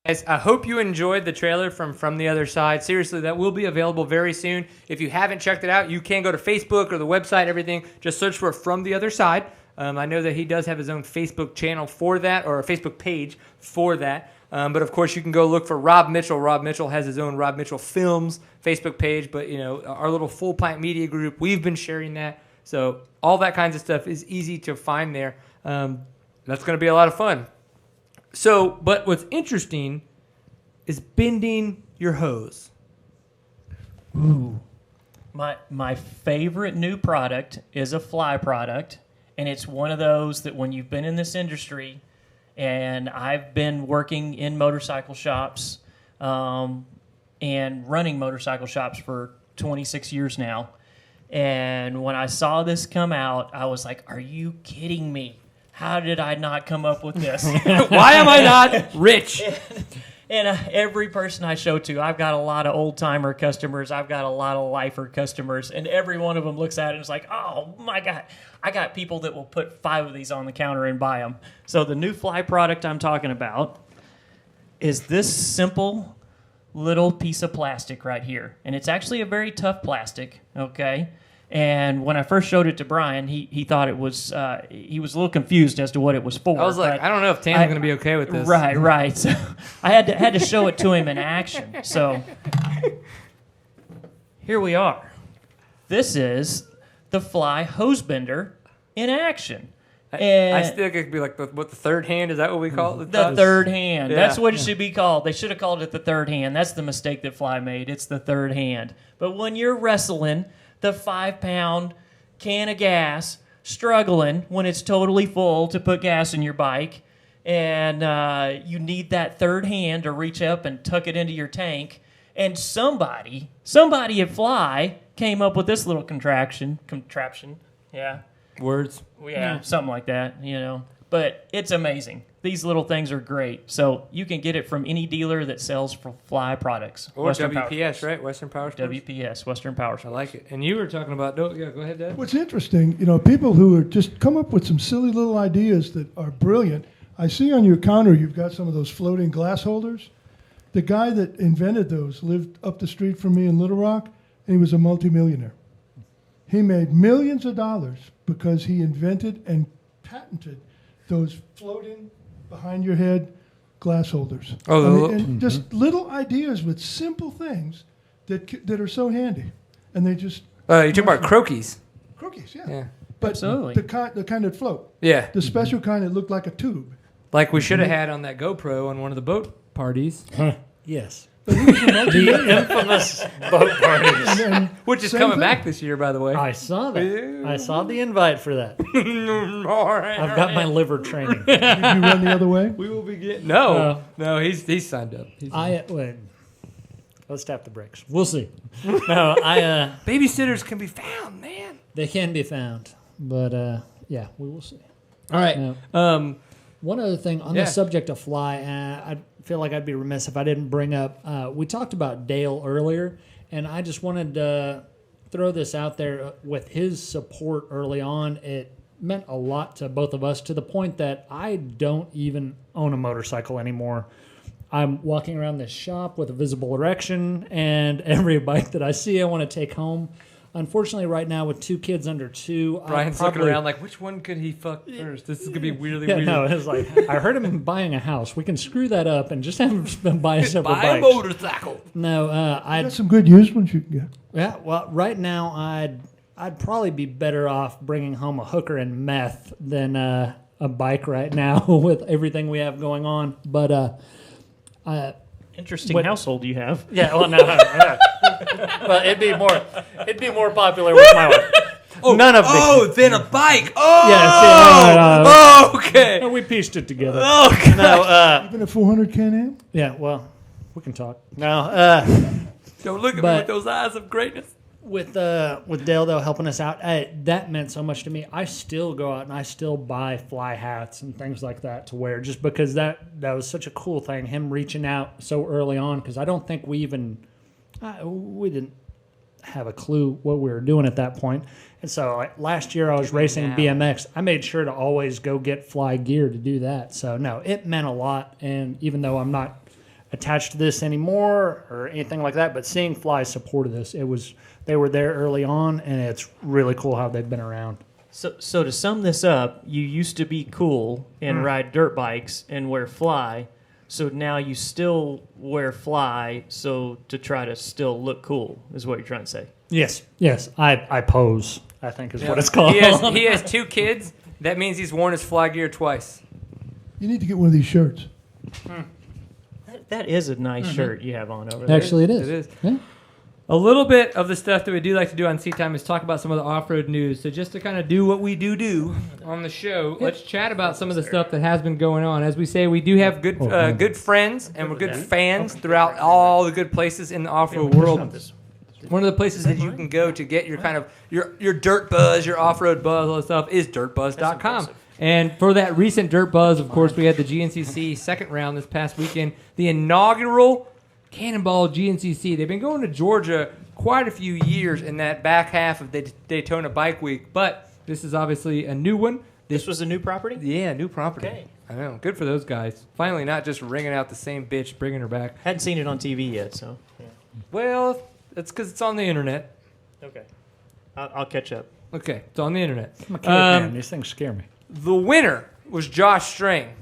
Guys, I hope you enjoyed the trailer from the other side. Seriously, that will be available very soon. If you haven't checked it out, you can go to Facebook or the website, everything. Just search for From the Other Side. I know that he does have his own Facebook channel for that, or a Facebook page for that. But of course, you can go look for Rob Mitchell. Rob Mitchell has his own Rob Mitchell Films Facebook page. But you know, our little Full Pint Media group, we've been sharing that. So all that kinds of stuff is easy to find there. That's going to be a lot of fun. So, but what's interesting is bending your hose. Ooh. My favorite new product is a fly product, and it's one of those that when you've been in this industry, and I've been working in motorcycle shops and running motorcycle shops for 26 years now, and when I saw this come out, I was like, are you kidding me? How did I not come up with this? Why am I not rich? And every person I show to, I've got a lot of old-timer customers. I've got a lot of lifer customers. And every one of them looks at it and is like, oh, my God. I got people that will put 5 of these on the counter and buy them. So the new fly product I'm talking about is this simple little piece of plastic right here. And it's actually a very tough plastic, okay? And when I first showed it to Brian, he thought it was, he was a little confused as to what it was for. I was like, I don't know if Tam's going to be okay with this. Right. So I had to show it to him in action. So here we are. This is the fly hose bender in action. And I still think it could be like the third hand. Is that what we call it? the third hand. Yeah. That's what it should be called. They should have called it the third hand. That's the mistake that Fly made. It's the third hand. But when you're wrestling the 5-pound can of gas, struggling when it's totally full to put gas in your bike, and you need that third hand to reach up and tuck it into your tank, and somebody at Fly came up with this little contraption, yeah. Words. Yeah, something like that, you know. But it's amazing. These little things are great. So you can get it from any dealer that sells Fly products. Or WPS, right? Western Power Sports? WPS, Western Power Sports. I like it. And you were talking about, go ahead, Dad. What's interesting, you know, people who are just come up with some silly little ideas that are brilliant. I see on your counter you've got some of those floating glass holders. The guy that invented those lived up the street from me in Little Rock, and he was a multimillionaire. He made millions of dollars because he invented and patented those floating behind your head glass holders. Oh, and just little ideas with simple things that are so handy, and they just. You're talking about croquis. Croquis, yeah. Yeah. But absolutely. the kind that float. Yeah. The special kind that looked like a tube. Like we should have had on that GoPro on one of the boat parties. Yes. The infamous boat parties. Which is coming back this year, by the way. I saw that. I saw the invite for that. All right. I've got my liver training. You run the other way? We will be getting... No, he's signed up. Wait. Let's tap the brakes. We'll see. No, babysitters can be found, man. They can be found. But, yeah, we will see. All right. Now, one other thing on the subject of Fly, I feel like I'd be remiss if I didn't bring up, we talked about Dale earlier, and I just wanted to throw this out there with his support early on. It meant a lot to both of us, to the point that I don't even own a motorcycle anymore. I'm walking around this shop with a visible erection, and every bike that I see, I want to take home. Unfortunately, right now with 2 kids under 2, Brian's looking around like, which one could he fuck first? This is gonna be weirdly weird. No, it's like I heard him buying a house. We can screw that up and just have him buy several Buy a bikes. motorcycle. No, I'd Got some good used ones you can get. Yeah, well, right now I'd probably be better off bringing home a hooker and meth than a bike right now with everything we have going on. But Interesting household you have. Yeah, well, no. Well, it'd be more popular with my wife. None of then a bike. Oh, yes, oh, okay. no, we pieced it together. Okay. No, Even a 400 Can-Am? Yeah, well, we can talk. no. Don't look at me But- with those eyes of greatness. With Dale though helping us out, that meant so much to me. I still go out and I still buy fly hats and things like that to wear, just because that was such a cool thing. Him reaching out so early on, because I don't think we didn't have a clue what we were doing at that point. And so last year I was racing BMX. I made sure to always go get fly gear to do that. So no, it meant a lot. And even though I'm not attached to this anymore or anything like that, but seeing Fly supported this, they were there early on, and it's really cool how they've been around. So to sum this up, you used to be cool and ride dirt bikes and wear Fly. So now you still wear Fly, so to try to still look cool is what you're trying to say. Yes. I pose, I think is what it's called. He has 2 kids. That means he's worn his fly gear twice. You need to get one of these shirts. That is a nice shirt you have on over there. Actually, it is. It is. Yeah. A little bit of the stuff that we do like to do on Seat Time is talk about some of the off-road news. So just to kind of do what we do on the show, let's chat about some of the stuff that has been going on. As we say, we do have good friends and we're good fans throughout all the good places in the off-road world. One of the places that you can go to get your kind of your dirt buzz, your off-road buzz, all that stuff is dirtbuzz.com. And for that recent Dirt Buzz, of course, we had the GNCC second round this past weekend, the inaugural Cannonball GNCC. They've been going to Georgia quite a few years in that back half of the Daytona Bike Week, but this is obviously a new one. This was a new property? Yeah, new property. Okay. I know. Good for those guys. Finally, not just ringing out the same bitch, bringing her back. Hadn't seen it on TV yet, so. Yeah. Well, that's because it's on the internet. Okay. I'll catch up. Okay, it's on the internet. I'm a caveman. These things scare me. The winner was Josh Strang.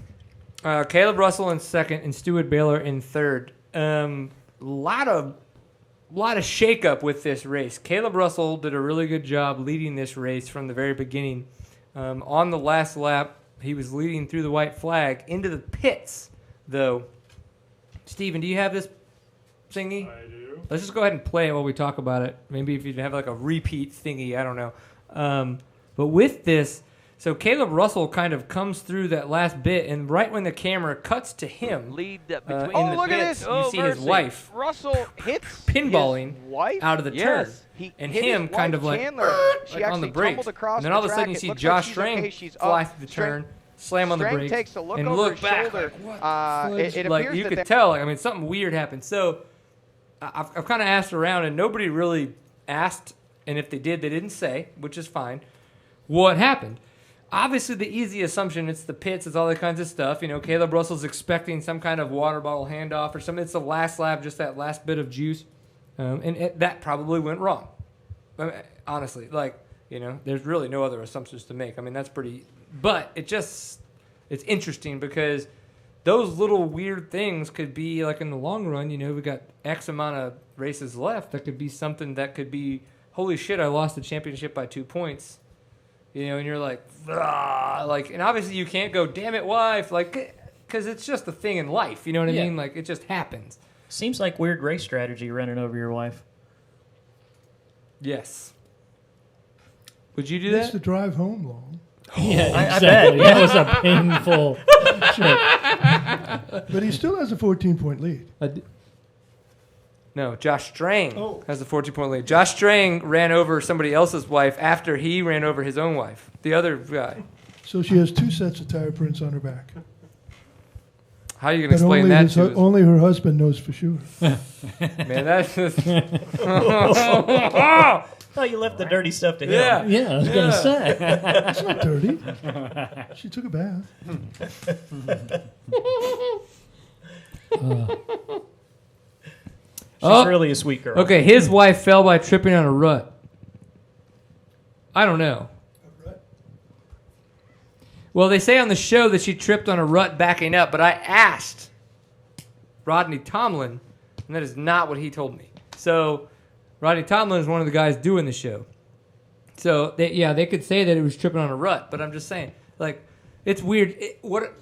Caleb Russell in second and Stuart Baylor in third. Lot of shakeup with this race. Caleb Russell did a really good job leading this race from the very beginning. On the last lap, he was leading through the white flag into the pits, though. Steven, do you have this thingy? I do. Let's just go ahead and play it while we talk about it. Maybe if you have like a repeat thingy, I don't know. But with this, so Caleb Russell kind of comes through that last bit, and right when the camera cuts to him lead between in the pits, you see his wife Russell hits pinballing his wife? out of the turn, and him kind of like, she on the brakes. And then all of a sudden you see Josh Strang fly through the turn, slam on the brakes, takes a look and over look his back. shoulder. Like, It like appears you that could tell, like, I mean, something weird happened. So I've kind of asked around, and nobody really asked, and if they did, they didn't say, which is fine, what happened. Obviously, the easy assumption, it's the pits, it's all that kinds of stuff. You know, Caleb Russell's expecting some kind of water bottle handoff or something. It's the last lap, just that last bit of juice. That probably went wrong. I mean, honestly, like, you know, there's really no other assumptions to make. I mean, that's pretty... But it's interesting because those little weird things could be, like, in the long run, you know, we got X amount of races left. That could be something that could be, holy shit, I lost the championship by 2 points. You know, and you're like, and obviously you can't go, damn it, wife, like, because it's just a thing in life. You know what I mean? Like, it just happens. Seems like weird race strategy running over your wife. Yes. Would you do Makes that? the drive home long. Yeah, exactly. That was a painful trip. But he still has a 14-point lead. No, Josh Strang has a 14-point lead. Josh Strang ran over somebody else's wife after he ran over his own wife, the other guy. So she has 2 sets of tire prints on her back. How are you going to explain that to us? Only her husband knows for sure. Man, that's just... Oh, you left the dirty stuff to him. Yeah, I was going to say. It's not dirty. She took a bath. She's really a sweet girl. Okay, his wife fell by tripping on a rut. I don't know. Well, they say on the show that she tripped on a rut backing up, but I asked Rodney Tomlin, and that is not what he told me. So Rodney Tomlin is one of the guys doing the show. So, they could say that it was tripping on a rut, but I'm just saying, like, it's weird. What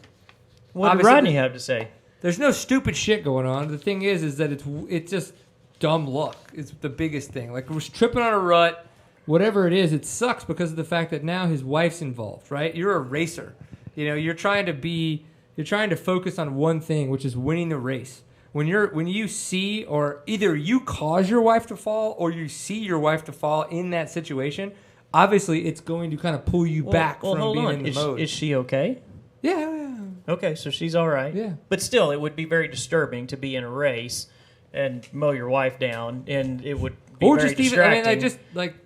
did Rodney have to say? There's no stupid shit going on. The thing is that it's just dumb luck. It's the biggest thing. Like, we're tripping on a rut. Whatever it is, it sucks because of the fact that now his wife's involved, right? You're a racer. You're trying to focus on one thing, which is winning the race. When you see, or either you cause your wife to fall or you see your wife to fall in that situation, obviously it's going to kind of pull you back from being in the mode. Is she okay? Yeah. Okay, so she's all right. Yeah. But still, it would be very disturbing to be in a race and mow your wife down, and it would be or very just even, distracting.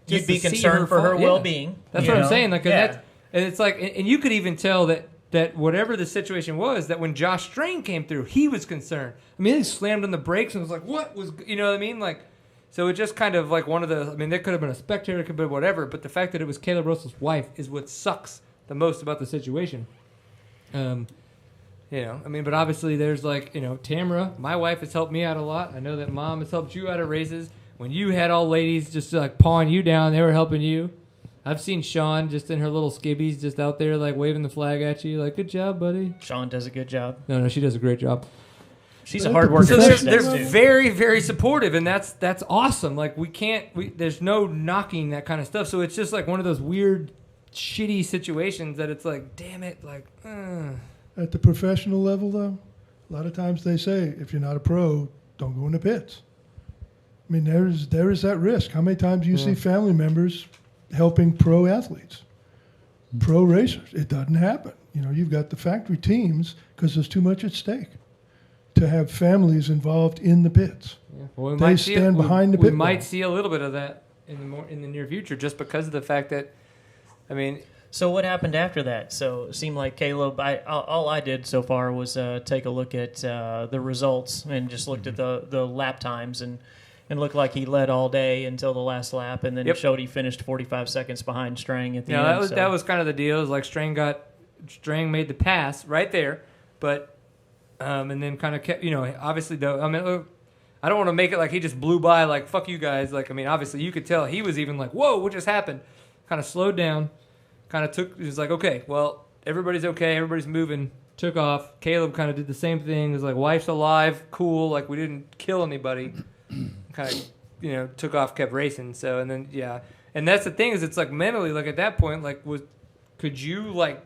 You'd be concerned for her well-being. That's what I'm saying. Like, and it's like, and you could even tell that whatever the situation was, that when Josh Strain came through, he was concerned. I mean, he slammed on the brakes and was like, "What was?" You know what I mean? Like, so it just kind of like one of the. I mean, there could have been a spectator, it could have been whatever, but the fact that it was Caleb Russell's wife is what sucks the most about the situation. I mean, but obviously there's like, Tamara, my wife has helped me out a lot. I know that Mom has helped you out of races. When you had all ladies just like pawing you down, they were helping you. I've seen Sean just in her little skibbies just out there like waving the flag at you like, good job, buddy. Sean does a good job. No, she does a great job. She's a hard worker. So they're very, very supportive, and that's awesome. Like there's no knocking that kind of stuff. So it's just like one of those weird, shitty situations that it's like, damn it, like. At the professional level, though, a lot of times they say, if you're not a pro, don't go in the pits. I mean, there is that risk. How many times do you see family members helping pro athletes, pro racers? It doesn't happen. You've got the factory teams because there's too much at stake to have families involved in the pits. Yeah. Well, they stand behind the pit. We might see a little bit of that in the near future, just because of the fact that, I mean. So what happened after that? So it seemed like Caleb, all I did so far was take a look at the results and just looked at the lap times and looked like he led all day until the last lap, and then it showed he finished 45 seconds behind Strang at the end. That was kind of the deal. It was like Strang made the pass right there, but and then kind of kept, obviously though. I mean, I don't want to make it like he just blew by like fuck you guys. Like, I mean, obviously you could tell he was even like, whoa, what just happened? Kind of slowed down. He was like, okay, well, everybody's okay, everybody's moving, took off. Caleb kind of did the same thing. He was like, wife's alive, cool, like we didn't kill anybody. Kind of, took off, kept racing. So, and then, and that's the thing is it's like mentally, like at that point, like could you like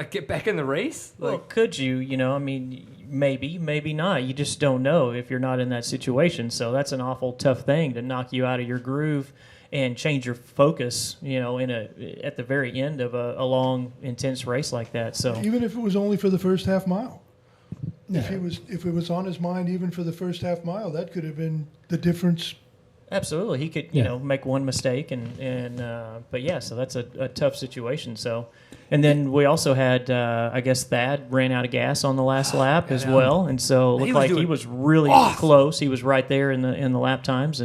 get back in the race? Well, could you, I mean, maybe not. You just don't know if you're not in that situation. So that's an awful tough thing to knock you out of your groove and change your focus, at the very end of a long, intense race like that. So even if it was only for the first half mile, if it was on his mind even for the first half mile, that could have been the difference. Absolutely, he could make one mistake but yeah, so that's a tough situation. So, and then we also had I guess Thad ran out of gas on the last lap as well, and so it looked like he was really close. He was right there in the lap times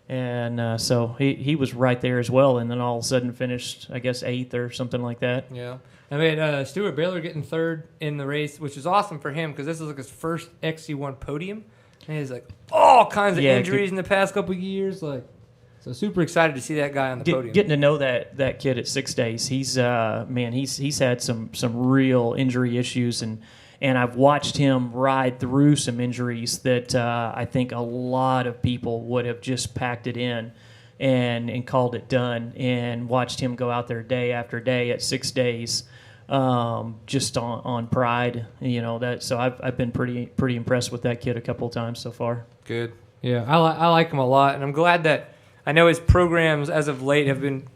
and so he was right there as well, and then all of a sudden finished, I guess, 8th or something like that. Yeah. I mean, Stuart Baylor getting 3rd in the race, which is awesome for him because this is like his first XC1 podium. And he has like all kinds of injuries in the past couple of years. So super excited to see that guy on the podium. Getting to know that kid at 6 days, he's had some real injury issues, and I've watched him ride through some injuries that I think a lot of people would have just packed it in and called it done, and watched him go out there day after day at 6 days, just on pride, that. So I've been pretty impressed with that kid a couple of times so far. Good. Yeah, I like him a lot, and I'm glad that I know his programs as of late have been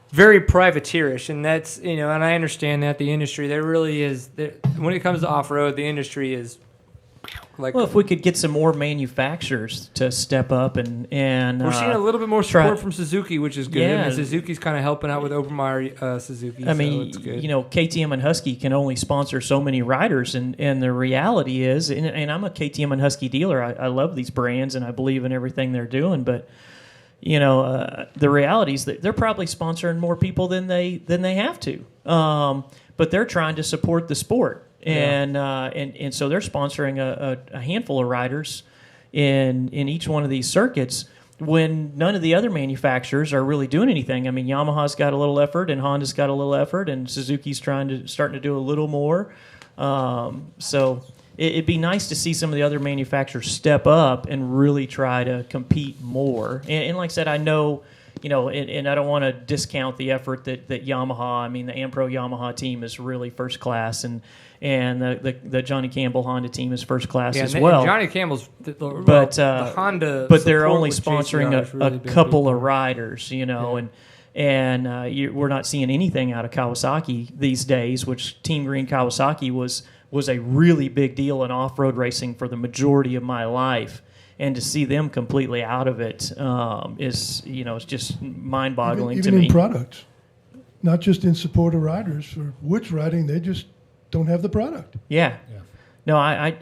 very privateerish, and that's, and I understand that the industry, there really is, when it comes to off-road, the industry is Like, well, if we could get some more manufacturers to step up and we're seeing a little bit more support try- from Suzuki, which is good. Yeah. And Suzuki's kind of helping out with Obermeyer Suzuki. I so mean, it's good. you know, KTM and Husky can only sponsor so many riders, and the reality is, and I'm a KTM and Husky dealer. I love these brands, and I believe in everything they're doing, but you know, the reality is that they're probably sponsoring more people than they have to. But they're trying to support the sport. And so they're sponsoring a handful of riders in each one of these circuits when none of the other manufacturers are really doing anything. I mean, Yamaha's got a little effort, and Honda's got a little effort, and Suzuki's starting to do a little more. So it'd be nice to see some of the other manufacturers step up and really try to compete more. And like I said, I know. You know, and I don't want to discount the effort that Yamaha. I mean, the Ampro Yamaha team is really first class, and the Johnny Campbell Honda team is first class as well. And Johnny Campbell's, the Honda, but they're only support with sponsoring JCR is really a big couple people. of riders, you know, and we're not seeing anything out of Kawasaki these days. Which Team Green Kawasaki was a really big deal in off-road racing for the majority of my life. And to see them completely out of it is, you know, it's just mind-boggling to me. Even in products, not just in support of riders for woods riding, they just don't have the product. Yeah. No, I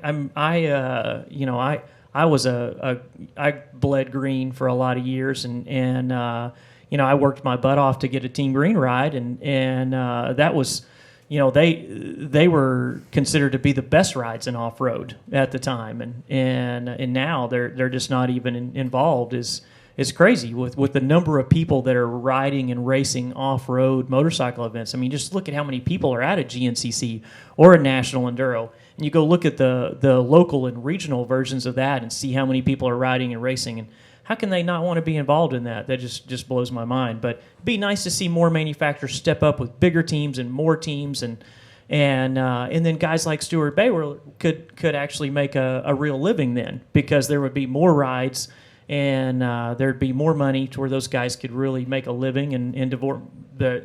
was I bled green for a lot of years, and you know, I worked my butt off to get a Team Green ride, and that was. You know, they were considered to be the best rides in off road at the time, and now they're just not even involved. Is crazy with the number of people that are riding and racing off road motorcycle events. I mean, just look at how many people are at a GNCC or a National Enduro, and you go look at the local and regional versions of that and see how many people are riding and racing. And how can they not want to be involved in that? That just blows my mind. But it'd be nice to see more manufacturers step up with bigger teams and more teams, and then guys like Stuart Baywell could actually make a real living then, because there would be more rides, and there'd be more money to where those guys could really make a living and devote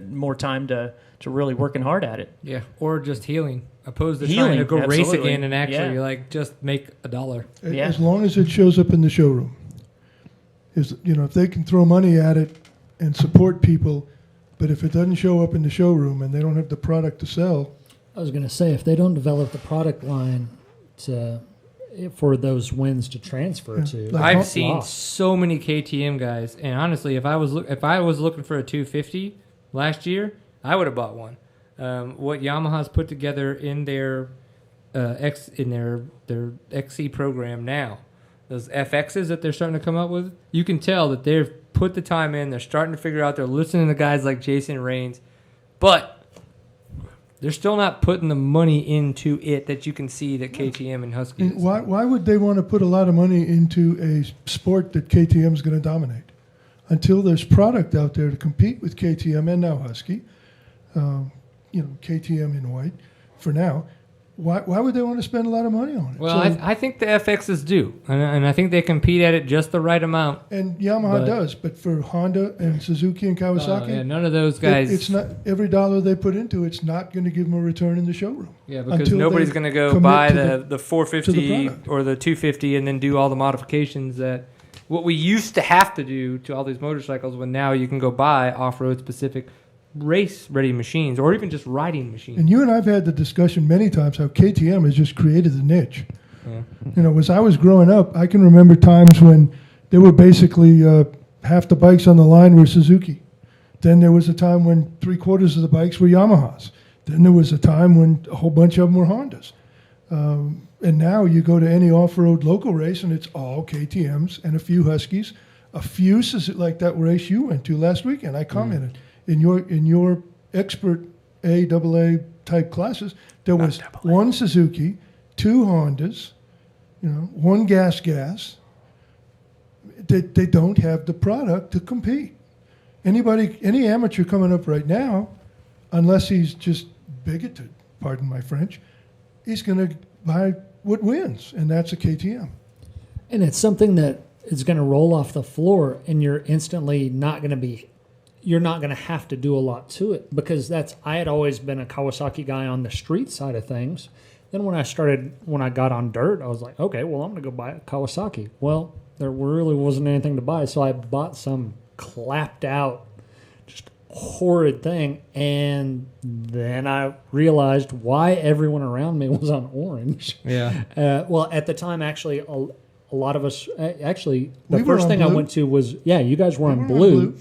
more time to really working hard at it. Yeah, or just healing, opposed to trying to go race again and actually like just make $1. Yeah. As long as it shows up in the showroom. You know, if they can throw money at it and support people, but if it doesn't show up in the showroom and they don't have the product to sell. I was going to say, if they don't develop the product line for those wins to transfer to. I've seen so many KTM guys, and honestly, if I was looking for a 250 last year, I would have bought one. What Yamaha's put together in their XC program now, those FXs that they're starting to come up with, you can tell that they've put the time in. They're starting to figure out. They're listening to guys like Jason Raines, but they're still not putting the money into it that you can see that KTM and Husky is. Why would they want to put a lot of money into a sport that KTM is going to dominate? Until there's product out there to compete with KTM and now Husky, you know, KTM in white for now. Why would they want to spend a lot of money on it? Well, I think the FXs do, and I think they compete at it just the right amount. And Yamaha does, but for Honda and Suzuki and Kawasaki, none of those guys. It's not every dollar they put into it's not going to give them a return in the showroom. Yeah, because nobody's going to go buy the 450 or the 250 and then do all the modifications that what we used to have to do to all these motorcycles. When now you can go buy off-road specific race-ready machines, or even just riding machines. And you and I've had the discussion many times how KTM has just created the niche. Yeah. You know, as I was growing up, I can remember times when there were basically half the bikes on the line were Suzuki. Then there was a time when 3/4 of the bikes were Yamahas. Then there was a time when a whole bunch of them were Hondas. And now you go to any off-road local race and it's all KTMs and a few Huskies, a few like that race you went to last weekend. I commented. In your expert AA type classes, there was one Suzuki, 2 Hondas, you know, 1 gas. They don't have the product to compete. Any amateur coming up right now, unless he's just bigoted, pardon my French, he's going to buy what wins, and that's a KTM. And it's something that is going to roll off the floor, and you're instantly not going to be. You're not going to have to do a lot to it, because I had always been a Kawasaki guy on the street side of things, Then when I got on dirt, I was like, okay, well, I'm going to go buy a Kawasaki. Well, there really wasn't anything to buy, so I bought some clapped out, just horrid thing. And then I realized why everyone around me was on orange. Yeah. Well, at the time, actually, a lot of us, actually, the We were first on thing I blue. went to was, you guys were on blue.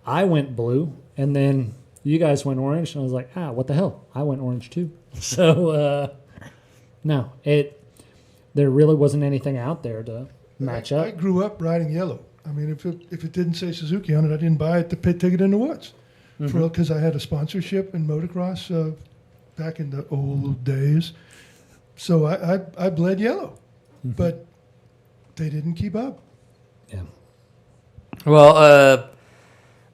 I went blue, and then you guys went orange, and I was like, what the hell? I went orange too. So, no, there really wasn't anything out there to match up. I grew up riding yellow. I mean, if it didn't say Suzuki on it, I didn't buy it to take it in the woods. Because I had a sponsorship in motocross back in the old days. So I bled yellow. But they didn't keep up. Yeah. Well,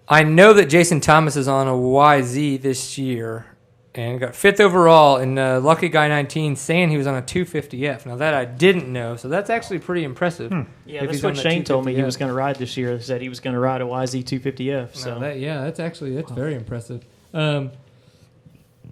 I know that Jason Thomas is on a YZ this year and got 5th overall in Lucky Guy 19, saying he was on a 250F. Now, that I didn't know, so that's actually pretty impressive. Yeah, if that's he's what on that Shane told me he 250F. was going to ride this year. He said he was going to ride a YZ 250F. So That's very impressive.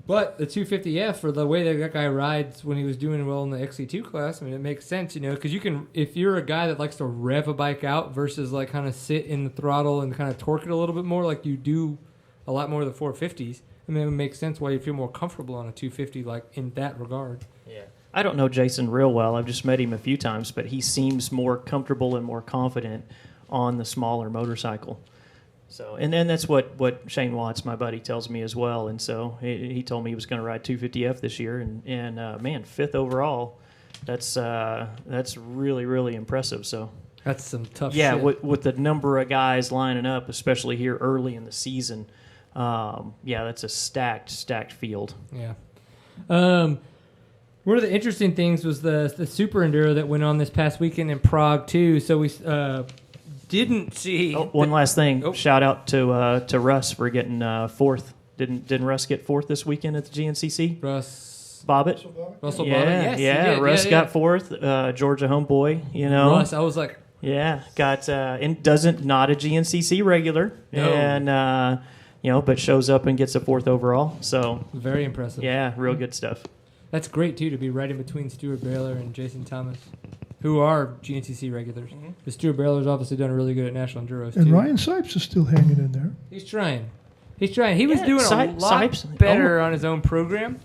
But the 250F, for the way that guy rides when he was doing well in the XC2 class, I mean, it makes sense, because you can, if you're a guy that likes to rev a bike out versus like kind of sit in the throttle and kind of torque it a little bit more, like you do a lot more of the 450s. I mean, it makes sense why you feel more comfortable on a 250, like in that regard. Yeah. I don't know Jason real well. I've just met him a few times, but he seems more comfortable and more confident on the smaller motorcycle. So, and then that's what Shane Watts, my buddy, tells me as well. And so he told me he was going to ride 250F this year, and man, 5th overall. That's really, really impressive. So that's some tough shit. Yeah, with the number of guys lining up, especially here early in the season. That's a stacked field. Yeah. One of the interesting things was the SuperEnduro that went on this past weekend in Prague too. So we didn't see. One last thing. Shout out to Russ for getting 4th. Didn't Russ get 4th this weekend at the GNCC? Russ Bobbitt. Russell Bobbitt. Yes, he did. Russ got 4th. Georgia homeboy. Russ, I was like, got and not a GNCC regular, No. and but shows up and gets a 4th overall. So very impressive. Yeah, real good stuff. That's great too, to be right in between Stuart Baylor and Jason Thomas, who are GNCC regulars. But Stuart Baylor's obviously done really good at National Enduros And too. Ryan Sipes is still hanging in there. He's trying. He was doing a lot better on his own program.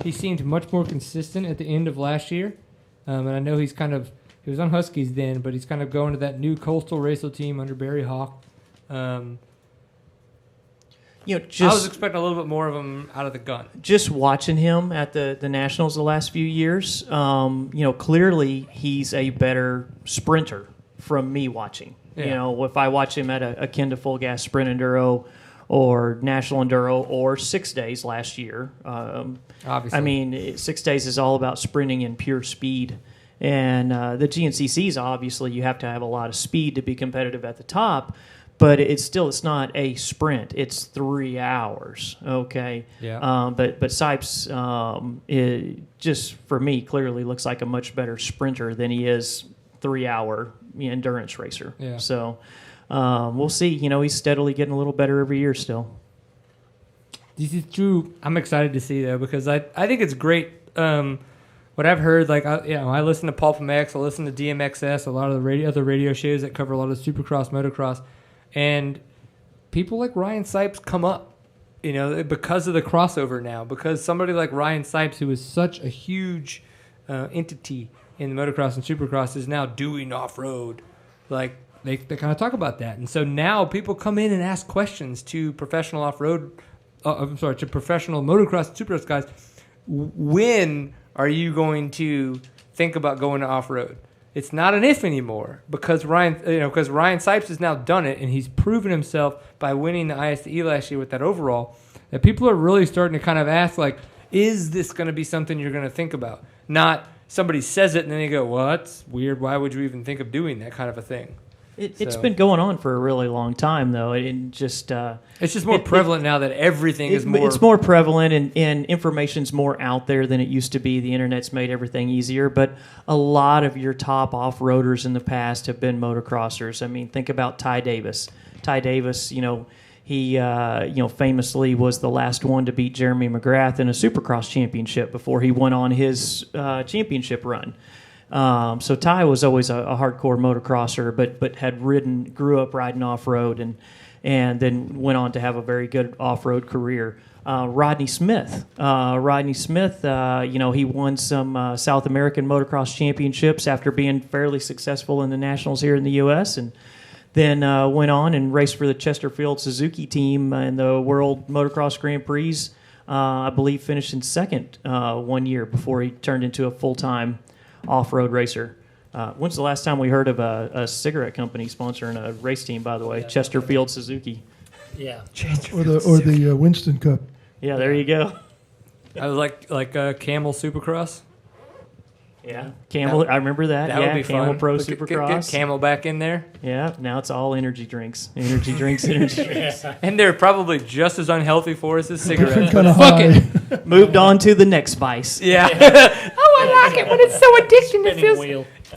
He seemed much more consistent at the end of last year. And I know he was on Huskies then, but he's kind of going to that new Coastal Racer team under Barry Hawk. I was expecting a little bit more of him out of the gun. Just watching him at the Nationals the last few years, clearly he's a better sprinter from me watching. Yeah. If I watch him at akin to full gas sprint enduro or national enduro or 6 days last year. Obviously. I mean, 6 days is all about sprinting and pure speed. And the GNCCs, obviously, you have to have a lot of speed to be competitive at the top. But it's not a sprint. It's 3 hours, okay? Yeah. But Sipes, it just for me, clearly looks like a much better sprinter than he is 3 hour endurance racer. Yeah. So we'll see. He's steadily getting a little better every year still. This is true. I'm excited to see though, because I think it's great. What I've heard, I listen to Pulp MX, I listen to DMXS, a lot of the other radio shows that cover a lot of Supercross, Motocross. And people like Ryan Sipes come up, because of the crossover now. Because somebody like Ryan Sipes, who is such a huge entity in the motocross and supercross, is now doing off-road. Like, they kind of talk about that. And so now people come in and ask questions to professional off-road, to professional motocross and supercross guys. When are you going to think about going to off-road? It's not an if anymore, because Ryan Sipes has now done it, and he's proven himself by winning the ISDE last year with that overall. That people are really starting to kind of ask, like, is this going to be something you're going to think about? Not somebody says it and then they go, well, that's weird. Why would you even think of doing that kind of a thing? It's been going on for a really long time, though. It's just more prevalent now that everything is more... It's more prevalent, and information's more out there than it used to be. The Internet's made everything easier, but a lot of your top off-roaders in the past have been motocrossers. I mean, think about Ty Davis. Ty Davis, He, famously was the last one to beat Jeremy McGrath in a Supercross championship before he went on his championship run. So Ty was always a hardcore motocrosser, but grew up riding off-road and then went on to have a very good off-road career. Rodney Smith. He won some South American motocross championships after being fairly successful in the nationals here in the U.S. and then went on and raced for the Chesterfield Suzuki team in the World Motocross Grand Prix. I believe finished in second 1 year before he turned into a full-time off-road racer. When's the last time we heard of a cigarette company sponsoring a race team, by the way? Chesterfield Suzuki. Yeah. Or the Winston Cup. Yeah, there you go. I was like Camel Supercross. Yeah, Camel. I remember that. That would be Camel fun. Pro Get Supercross. Camel back in there. Yeah, now it's all energy drinks. Energy drinks. And they're probably just as unhealthy for us as cigarettes. Kinda Fuck high. it. Moved on to the next vice. Yeah. I like it when it's so addicting. It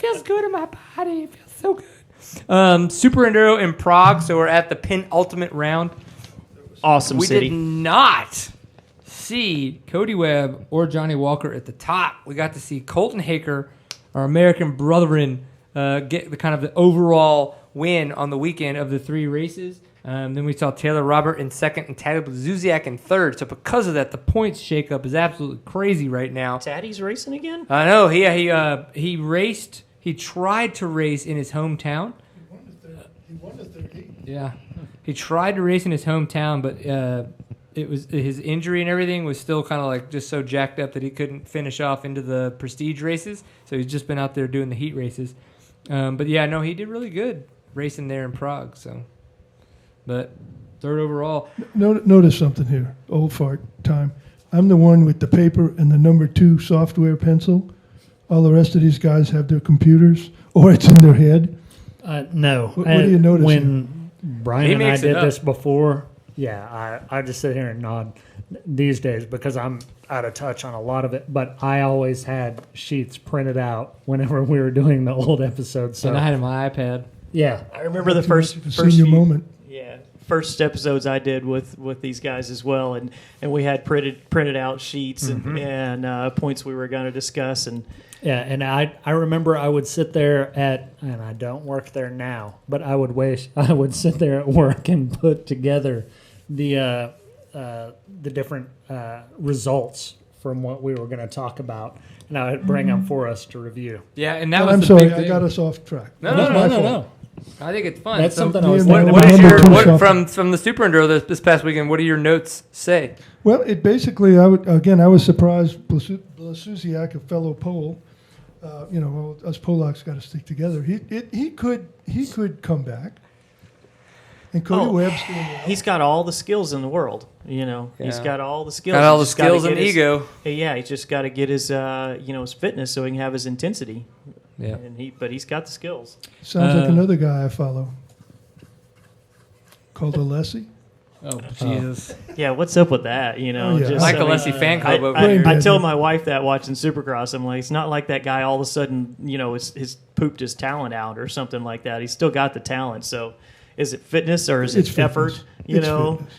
feels good in my body. It feels so good. Super Enduro in Prague, so we're at the penultimate round. Awesome We city. did not see Cody Webb or Johnny Walker at the top. We got to see Colton Haker, our American brethren, get the overall win on the weekend of the 3 races. Then we saw Taylor Robert in second and Taddy Zuziak in third. So because of that, the points shakeup is absolutely crazy right now. Taddy's racing again? I know. He raced. He tried to race in his hometown. He won the 30. Yeah, he tried to race in his hometown, but it was his injury and everything was still kind of like just so jacked up that he couldn't finish off into the prestige races. So he's just been out there doing the heat races. But yeah, no, he did really good racing there in Prague. So, but third overall. Notice something here. Old fart time. I'm the one with the paper and the number 2 software pencil. All the rest of these guys have their computers, or it's in their head. No. What do you notice When Brian He and I makes it did up. this before, I just sit here and nod these days because I'm out of touch on a lot of it. But I always had sheets printed out whenever we were doing the old episodes. So And I had it on my iPad. yeah, I remember the first Senior few, moment. first episodes I did with these guys as well, and we had printed out sheets and points we were going to discuss, and yeah. And I remember I would sit there and I don't work there now, but I would sit there at work and put together the different results from what we were going to talk about, and I would bring them for us to review. Yeah, and that Well, was I'm the sorry, big I thing. got us off track. No, That's my fault. no. I think it's fun. That's So something I was me and thinking What about. is Number your two what, shuffle. from the Super Enduro this past weekend? What do your notes say? Well, it basically, I was surprised. Blasuziak, a fellow Pole, us Polacks got to stick together. He could come back. And Cody Webb's doing well. he's got all the skills in the world. He's Yeah. got all the skills. Got all the He's just gotta skills get and his- ego. Yeah, he's just got to get his his fitness so he can have his intensity. Yeah. But he's got the skills. Sounds like another guy I follow. Called Alessi. Oh Jesus! Yeah, what's up with that? Oh, yeah. Just, Like I mean, Alessi fan club over I here. tell my wife that watching Supercross, I'm like, it's not like that guy all of a sudden, his pooped his talent out or something like that. He's still got the talent. So, is it fitness or is It's it effort? fitness. It's fitness.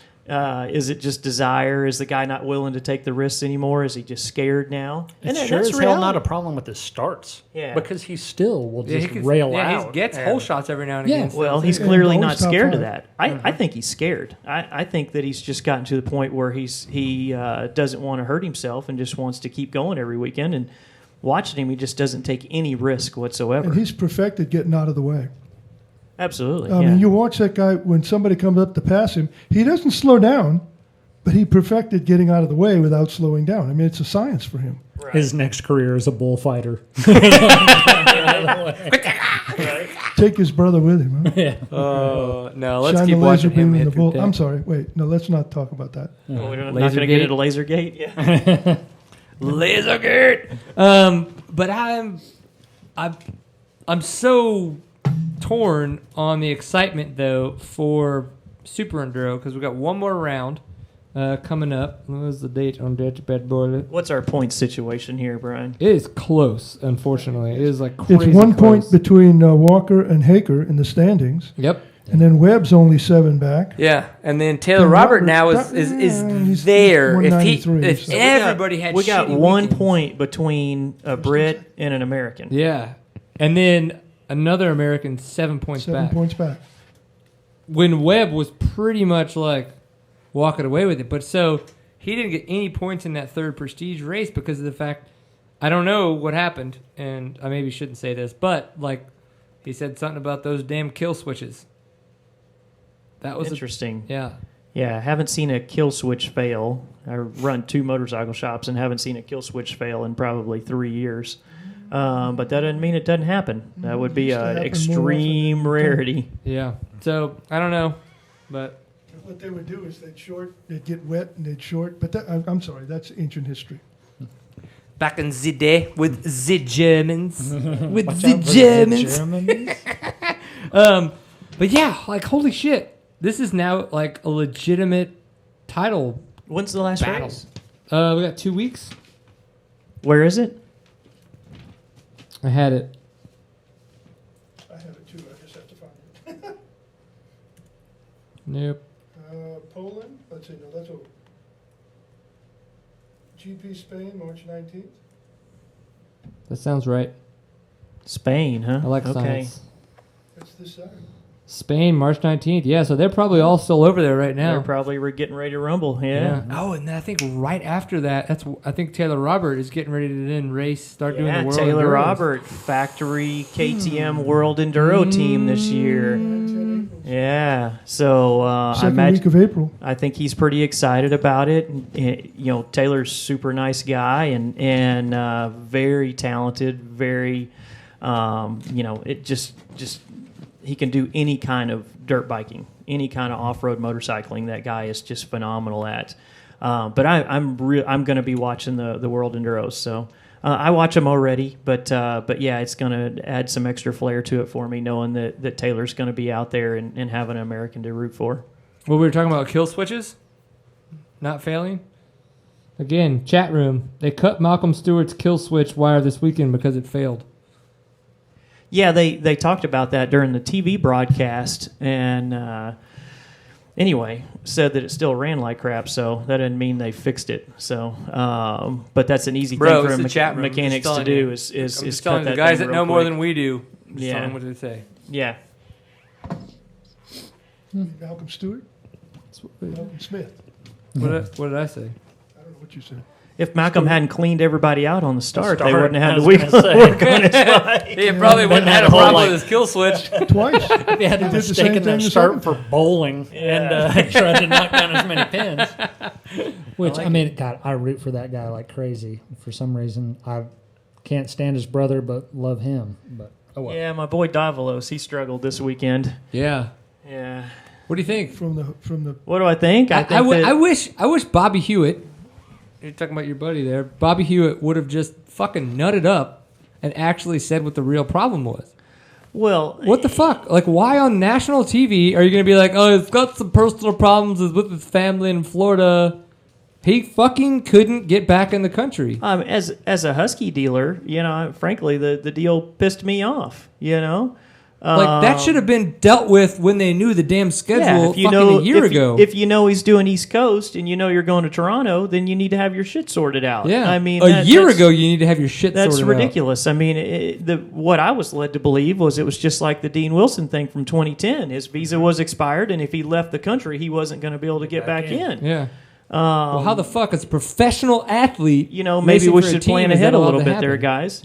Is it just desire? Is the guy not willing to take the risks anymore? Is he just scared now? It's And sure that's as hell reality. not a problem with his starts. Yeah. Because he still will Yeah, just he rail out. he gets and- hole shots every now and Yeah. again. so Well, it's- he's Yeah, clearly always not top scared of five. that. I think he's scared. I think that he's just gotten to the point where he doesn't want to hurt himself and just wants to keep going every weekend. And watching him, he just doesn't take any risk whatsoever. And he's perfected getting out of the way. Absolutely. I mean, you watch that guy, when somebody comes up to pass him, he doesn't slow down, but he perfected getting out of the way without slowing down. I mean, it's a science for him. His next career is a bullfighter. Take his brother with him. Huh? no, let's Shine keep the laser watching him beam in hit the through bull. death. I'm sorry. Wait, no, let's not talk about that. We're not Laser going to get gate. into Lasergate. Yeah. Lasergate. But I'm so torn on the excitement though for Super Enduro because we got one more round coming up. What was the date on that bad boy? What's our point situation here, Brian? It is close, unfortunately. It is like crazy It's 1 point close. between Walker and Haker in the standings. Yep. And then Webb's only 7 back. Yeah, and then Taylor Robert now is there. If So everybody had, we got shitty 1 weekends. point between a Brit and an American. Yeah, and then another American 7 points 7 back. points back. When Webb was pretty much like walking away with it, but so he didn't get any points in that third prestige race because of the fact I don't know what happened, and I maybe shouldn't say this, but like he said something about those damn kill switches. That was interesting. Yeah. Yeah, I haven't seen a kill switch fail. I run 2 motorcycle shops and haven't seen a kill switch fail in probably 3 years. But that doesn't mean it doesn't happen. That would be an extreme rarity. Yeah. So I don't know, but What they would do is they'd get wet and they'd short. But I'm sorry, that's ancient history. back in the day with the Germans, with Watch the out for the Germans. Germans. But yeah, like holy shit, this is now like a legitimate title. When's the last battle. race? We got 2 weeks. Where is it? I had it. I have it too. I just have to find it. Nope. Poland. Let's see. No, that's over. GP Spain, March 19th. That sounds right. Spain, huh? I like okay. science. That's this Saturday. Spain, March 19th. Yeah, so they're probably all still over there right now. They're probably getting ready to rumble. Yeah. Oh, and then I think right after that, I think Taylor Robert is getting ready to then start doing the World Taylor Enduros. Robert, factory KTM World Enduro team this year. Yeah, so Second week of April. I think he's pretty excited about it. Taylor's super nice guy and very talented. Very, it just he can do any kind of dirt biking, any kind of off-road motorcycling. That guy is just phenomenal at. But I'm going to be watching the World Enduros. So I watch them already, but yeah, it's going to add some extra flair to it for me, knowing that Taylor's going to be out there and have an American to root for. Well, we were talking about kill switches not failing. Again, chat room. They cut Malcolm Stewart's kill switch wire this weekend because it failed. Yeah, they talked about that during the TV broadcast, and anyway, said that it still ran like crap, so that doesn't mean they fixed it. So, but that's an easy thing for mechanics to do is just cut telling that the guys thing that real know more quick. than we do. Just Yeah. telling them what they say. Yeah. Malcolm Stewart? Malcolm Smith. What did I say? I don't know what you said. If Malcolm hadn't cleaned everybody out on the start, they start, wouldn't have I had the was week gonna say. work on his bike. He probably wouldn't have had a problem with his kill switch. Twice. They had He him did the same mistaken thing their the start second for bowling and tried to knock down as many pins. Which, I mean, God, I root for that guy like crazy. For some reason, I can't stand his brother, but love him. But oh well. Yeah, my boy Davalos, he struggled this weekend. Yeah. Yeah. What do you think? From the What do I think? I wish Bobby Hewitt. You're talking about your buddy there. Bobby Hewitt would have just fucking nutted up and actually said what the real problem was. Well, what the fuck? Like, why on national TV are you going to be like, oh, he's got some personal problems with his family in Florida? He fucking couldn't get back in the country. As a Husky dealer, frankly, the deal pissed me off. Like, that should have been dealt with when they knew the damn schedule a year ago. If you know he's doing East Coast and you know you're going to Toronto, then you need to have your shit sorted out. Yeah. I mean, a year ago, you need to have your shit sorted out. That's ridiculous. I mean, what I was led to believe was it was just like the Dean Wilson thing from 2010. His visa was expired, and if he left the country, he wasn't going to be able to get back in. Yeah. Well, how the fuck, as a professional athlete, maybe we should plan ahead a little bit there, guys.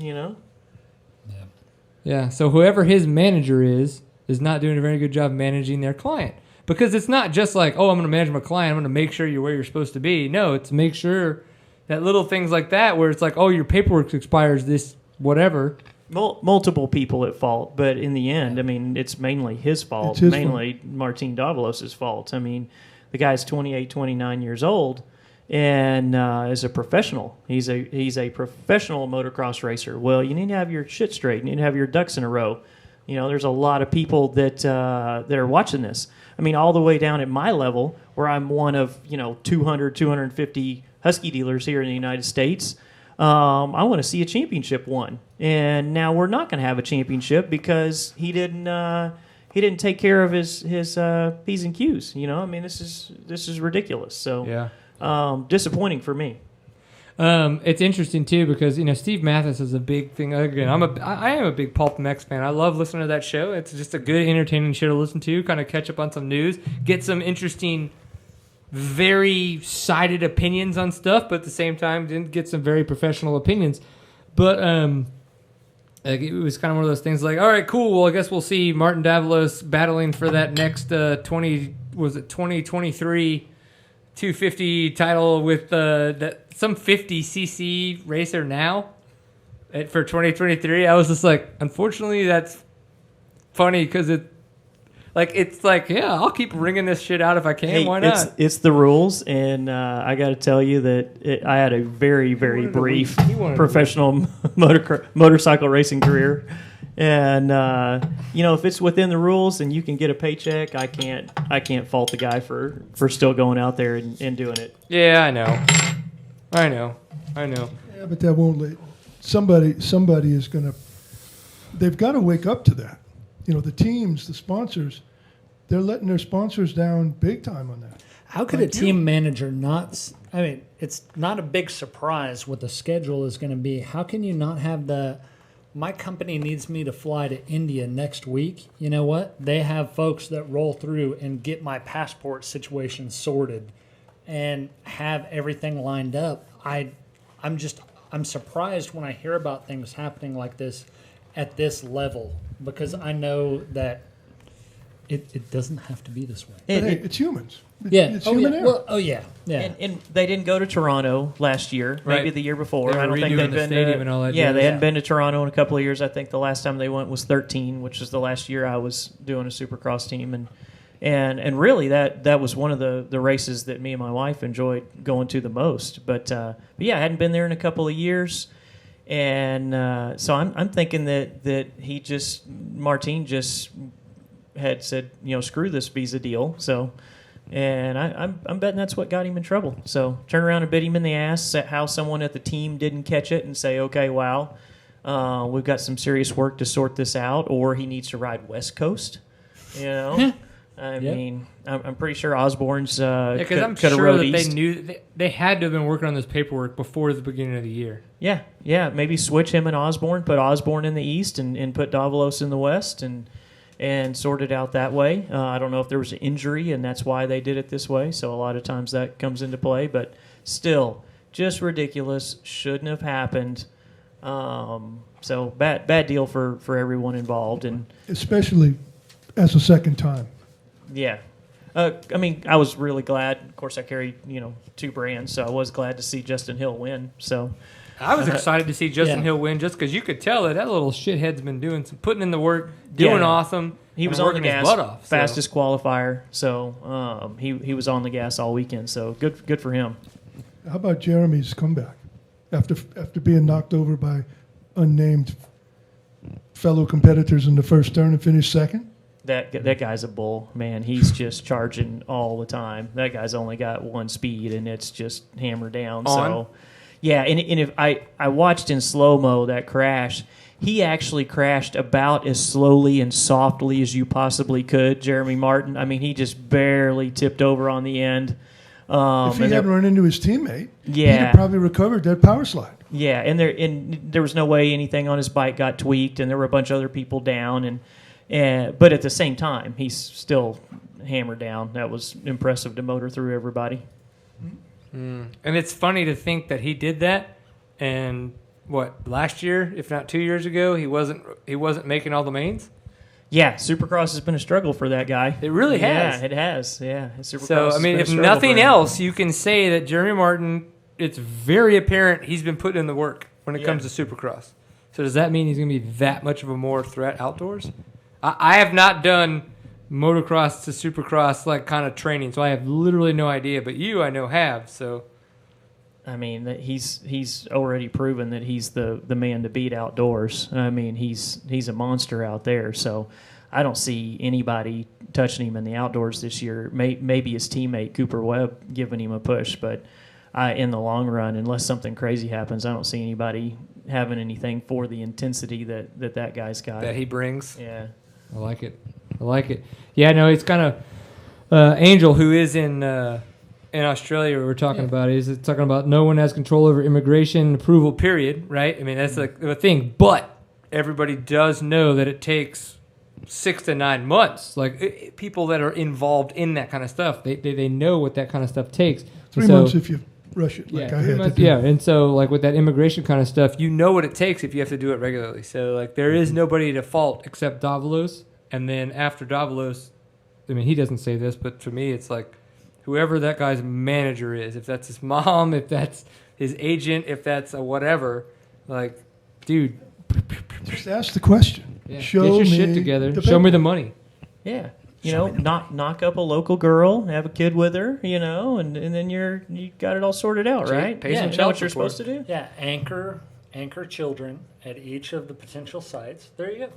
Yeah, so whoever his manager is not doing a very good job managing their client. Because it's not just like, oh, I'm going to manage my client, I'm going to make sure you're where you're supposed to be. No, it's make sure that little things like that where it's like, oh, your paperwork expires this whatever. Multiple people at fault, but in the end, I mean, it's mainly his fault. It's his mainly Martin Davalos' fault. I mean, the guy's 28, 29 years old and is a professional. He's a professional motocross racer. Well, you need to have your shit straight. You need to have your ducks in a row. There's a lot of people that are watching this. I mean, all the way down at my level, where I'm one of 200, 250 Husky dealers here in the United States. I want to see a championship won, and now we're not going to have a championship because he didn't he didn't take care of his P's and Q's. You know, I mean, this is ridiculous. So disappointing for me. It's interesting too because Steve Mathis is a big thing. Again, I am a big Pulp MX fan. I love listening to that show. It's just a good, entertaining show to listen to. Kind of catch up on some news, get some interesting, very sided opinions on stuff, but at the same time, didn't get some very professional opinions. But it was kind of one of those things like, all right, cool. Well, I guess we'll see Martin Davalos battling for that next 2023 250 title with some 50cc racer now for 2023. I was just like, unfortunately, that's funny because it's like, yeah, I'll keep ringing this shit out if I can. Why not? It's the rules, and I got to tell you that I had a very, very brief professional motorcycle racing career. And if it's within the rules and you can get a paycheck, I can't fault the guy for still going out there and doing it. Yeah, I know. Yeah, but that won't let somebody is gonna. They've got to wake up to that. The teams, the sponsors, they're letting their sponsors down big time on that. How could a team manager not? I mean, it's not a big surprise what the schedule is going to be. How can you not have my company needs me to fly to India next week. You know what? They have folks that roll through and get my passport situation sorted and have everything lined up. I'm surprised when I hear about things happening like this at this level because I know that it doesn't have to be this way. It's humans. It's human error. Yeah. And they didn't go to Toronto last year, maybe the year before. I don't think they've been stadium and all that. They hadn't been to Toronto in a couple of years. I think the last time they went was 2013, which is the last year I was doing a Supercross team, and really that was one of the races that me and my wife enjoyed going to the most. But yeah, I hadn't been there in a couple of years, and so I'm thinking that Martin just had said, screw this visa deal. So. And I'm betting that's what got him in trouble. So turn around and bit him in the ass. How someone at the team didn't catch it and say, okay, wow, we've got some serious work to sort this out, or he needs to ride West Coast. I mean, I'm pretty sure Osborne's because I'm sure that they knew they had to have been working on this paperwork before the beginning of the year. Yeah, maybe switch him and Osborne, put Osborne in the East and put Davalos in the West and sort it out that way. I don't know if there was an injury, and that's why they did it this way. So a lot of times that comes into play. But still, just ridiculous. Shouldn't have happened. So bad deal for everyone involved. And especially as a second time. Yeah. I mean, I was really glad. Of course, I carry, 2 brands, so I was glad to see Justin Hill win. So I was excited to see Justin Hill win just because you could tell that little shithead's been putting in the work, doing awesome. He was on the gas, butt off, fastest qualifier. So he was on the gas all weekend. So good for him. How about Jeremy's comeback after being knocked over by unnamed fellow competitors in the first turn and finished second? That guy's a bull, man. He's just charging all the time. That guy's only got one speed, and it's just hammer down. So. Yeah, and if I watched in slow-mo that crash, he actually crashed about as slowly and softly as you possibly could, Jeremy Martin. I mean, he just barely tipped over on the end. If he hadn't run into his teammate, he'd have probably recovered that power slide. Yeah, and there was no way anything on his bike got tweaked, and there were a bunch of other people down. But at the same time, he's still hammered down. That was impressive to motor through everybody. And it's funny to think that he did that, and last year, if not 2 years ago, he wasn't making all the mains. Yeah, Supercross has been a struggle for that guy. It really has. Yeah, it has. Yeah, Supercross. So I mean, if nothing else, you can say that Jeremy Martin. It's very apparent he's been putting in the work when it comes to Supercross. So does that mean he's going to be that much of a more threat outdoors? I have not done motocross to Supercross kind of training, so I have literally no idea. But you, I know, have. So, I mean, he's already proven that he's the man to beat outdoors. I mean, he's a monster out there. So, I don't see anybody touching him in the outdoors this year. Maybe his teammate Cooper Webb giving him a push, but in the long run, unless something crazy happens, I don't see anybody having anything for the intensity that guy's got. That he brings. Yeah. I like it. I like it. Yeah, no, it's kind of Angel, who is in Australia, we're talking about is it's talking about no one has control over immigration approval. Period. Right? I mean, that's like the thing. But everybody does know that it takes 6 to 9 months. Like people that are involved in that kind of stuff, they know what that kind of stuff takes. 3 months if you rush it. Like I had to do. Yeah, and so like with that immigration kind of stuff, you know what it takes if you have to do it regularly. So like there is nobody to fault except Davalos, and then after Davalos, I mean he doesn't say this, but to me it's like whoever that guy's manager is, if that's his mom, if that's his agent, if that's a whatever, like dude, just ask the question. Yeah. Show Get your me shit together. the Show me paper. the money. Yeah. You know, knock up a local girl, have a kid with her, you know, and then you got it all sorted out, right? Pay some Is that what child you're support. supposed to do? Yeah, anchor children at each of the potential sites. There you go.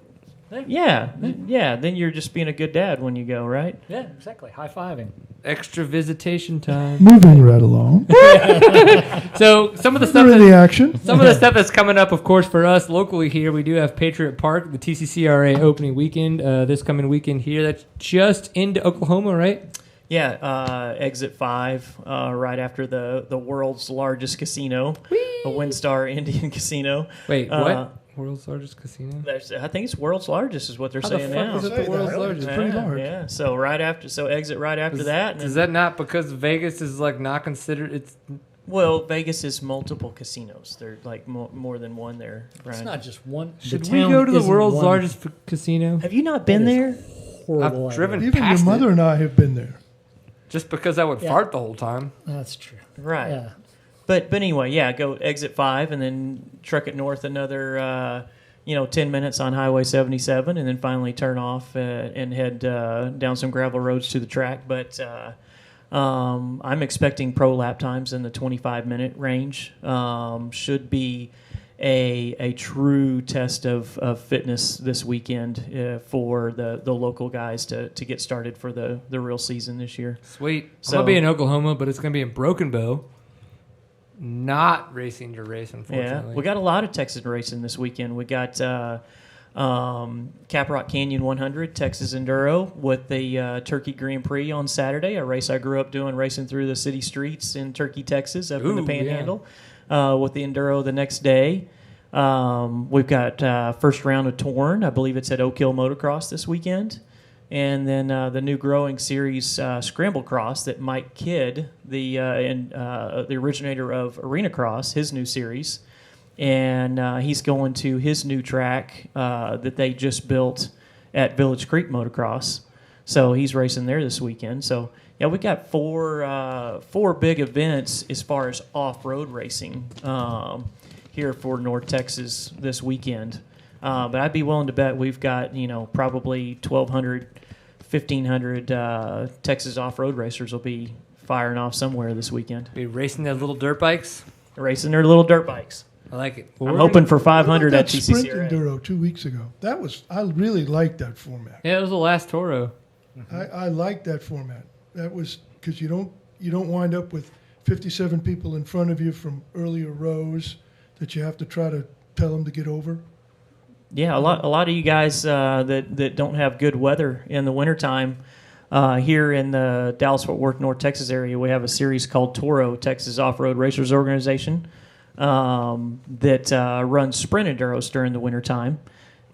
There. Yeah. Then you're just being a good dad when you go, right? Yeah, exactly. High-fiving. Extra visitation time. Moving right along. So some of the stuff We're in the action. Some of the stuff that's coming up, of course, for us locally here, we do have Patriot Park, the TCCRA opening weekend, this coming weekend here. That's just into Oklahoma, right? Yeah, exit 5, right after the world's largest casino, a WinStar Indian Casino. Wait, what? World's largest casino? I think it's world's largest is what they're How saying the fuck now. is it the world's largest? It's pretty large. Yeah, so exit right after that. And Is that not because Vegas is like not considered? It's well, Vegas is multiple casinos. There's like more than one there. Right? It's not just one. should we go to the world's largest casino? Have you not been there? Horrible. I've driven Even your past mother it and I have been there. just because I would fart the whole time. That's true. Right. Yeah. But anyway, yeah, go exit 5 and then truck it north another 10 minutes on Highway 77, and then finally turn off and head down some gravel roads to the track. But I'm expecting pro lap times in the 25-minute range. Should be a true test of fitness this weekend for the local guys to get started for the real season this year. Sweet. So, I'm gonna be in Oklahoma, but it's gonna be in Broken Bow. Not racing to race, unfortunately. Yeah, we got a lot of Texas racing this weekend. We got Caprock Canyon 100 Texas Enduro with the Turkey Grand Prix on Saturday, a race I grew up doing, racing through the city streets in Turkey, Texas, up in the Panhandle, with the Enduro the next day. We've got first round of Torn. I believe it's at Oak Hill Motocross this weekend. And then the new growing series Scramble Cross that Mike Kidd, the originator of Arena Cross, his new series, and he's going to his new track that they just built at Village Creek Motocross. So he's racing there this weekend. So yeah, we got four big events as far as off-road racing here for North Texas this weekend. But I'd be willing to bet we've got, probably 1,200, 1,500 Texas off-road racers will be firing off somewhere this weekend. Be racing their little dirt bikes? Racing their little dirt bikes. I like it. I'm hoping for 500 at that Sprint TCCRA. Enduro 2 weeks ago. I really liked that format. Yeah, it was the last Toro. I liked that format. That was because you don't wind up with 57 people in front of you from earlier rows that you have to try to tell them to get over. Yeah, a lot of you guys that don't have good weather in the wintertime, here in the Dallas-Fort Worth, North Texas area, we have a series called Toro, Texas Off-Road Racers Organization, that runs sprint enduros during the wintertime.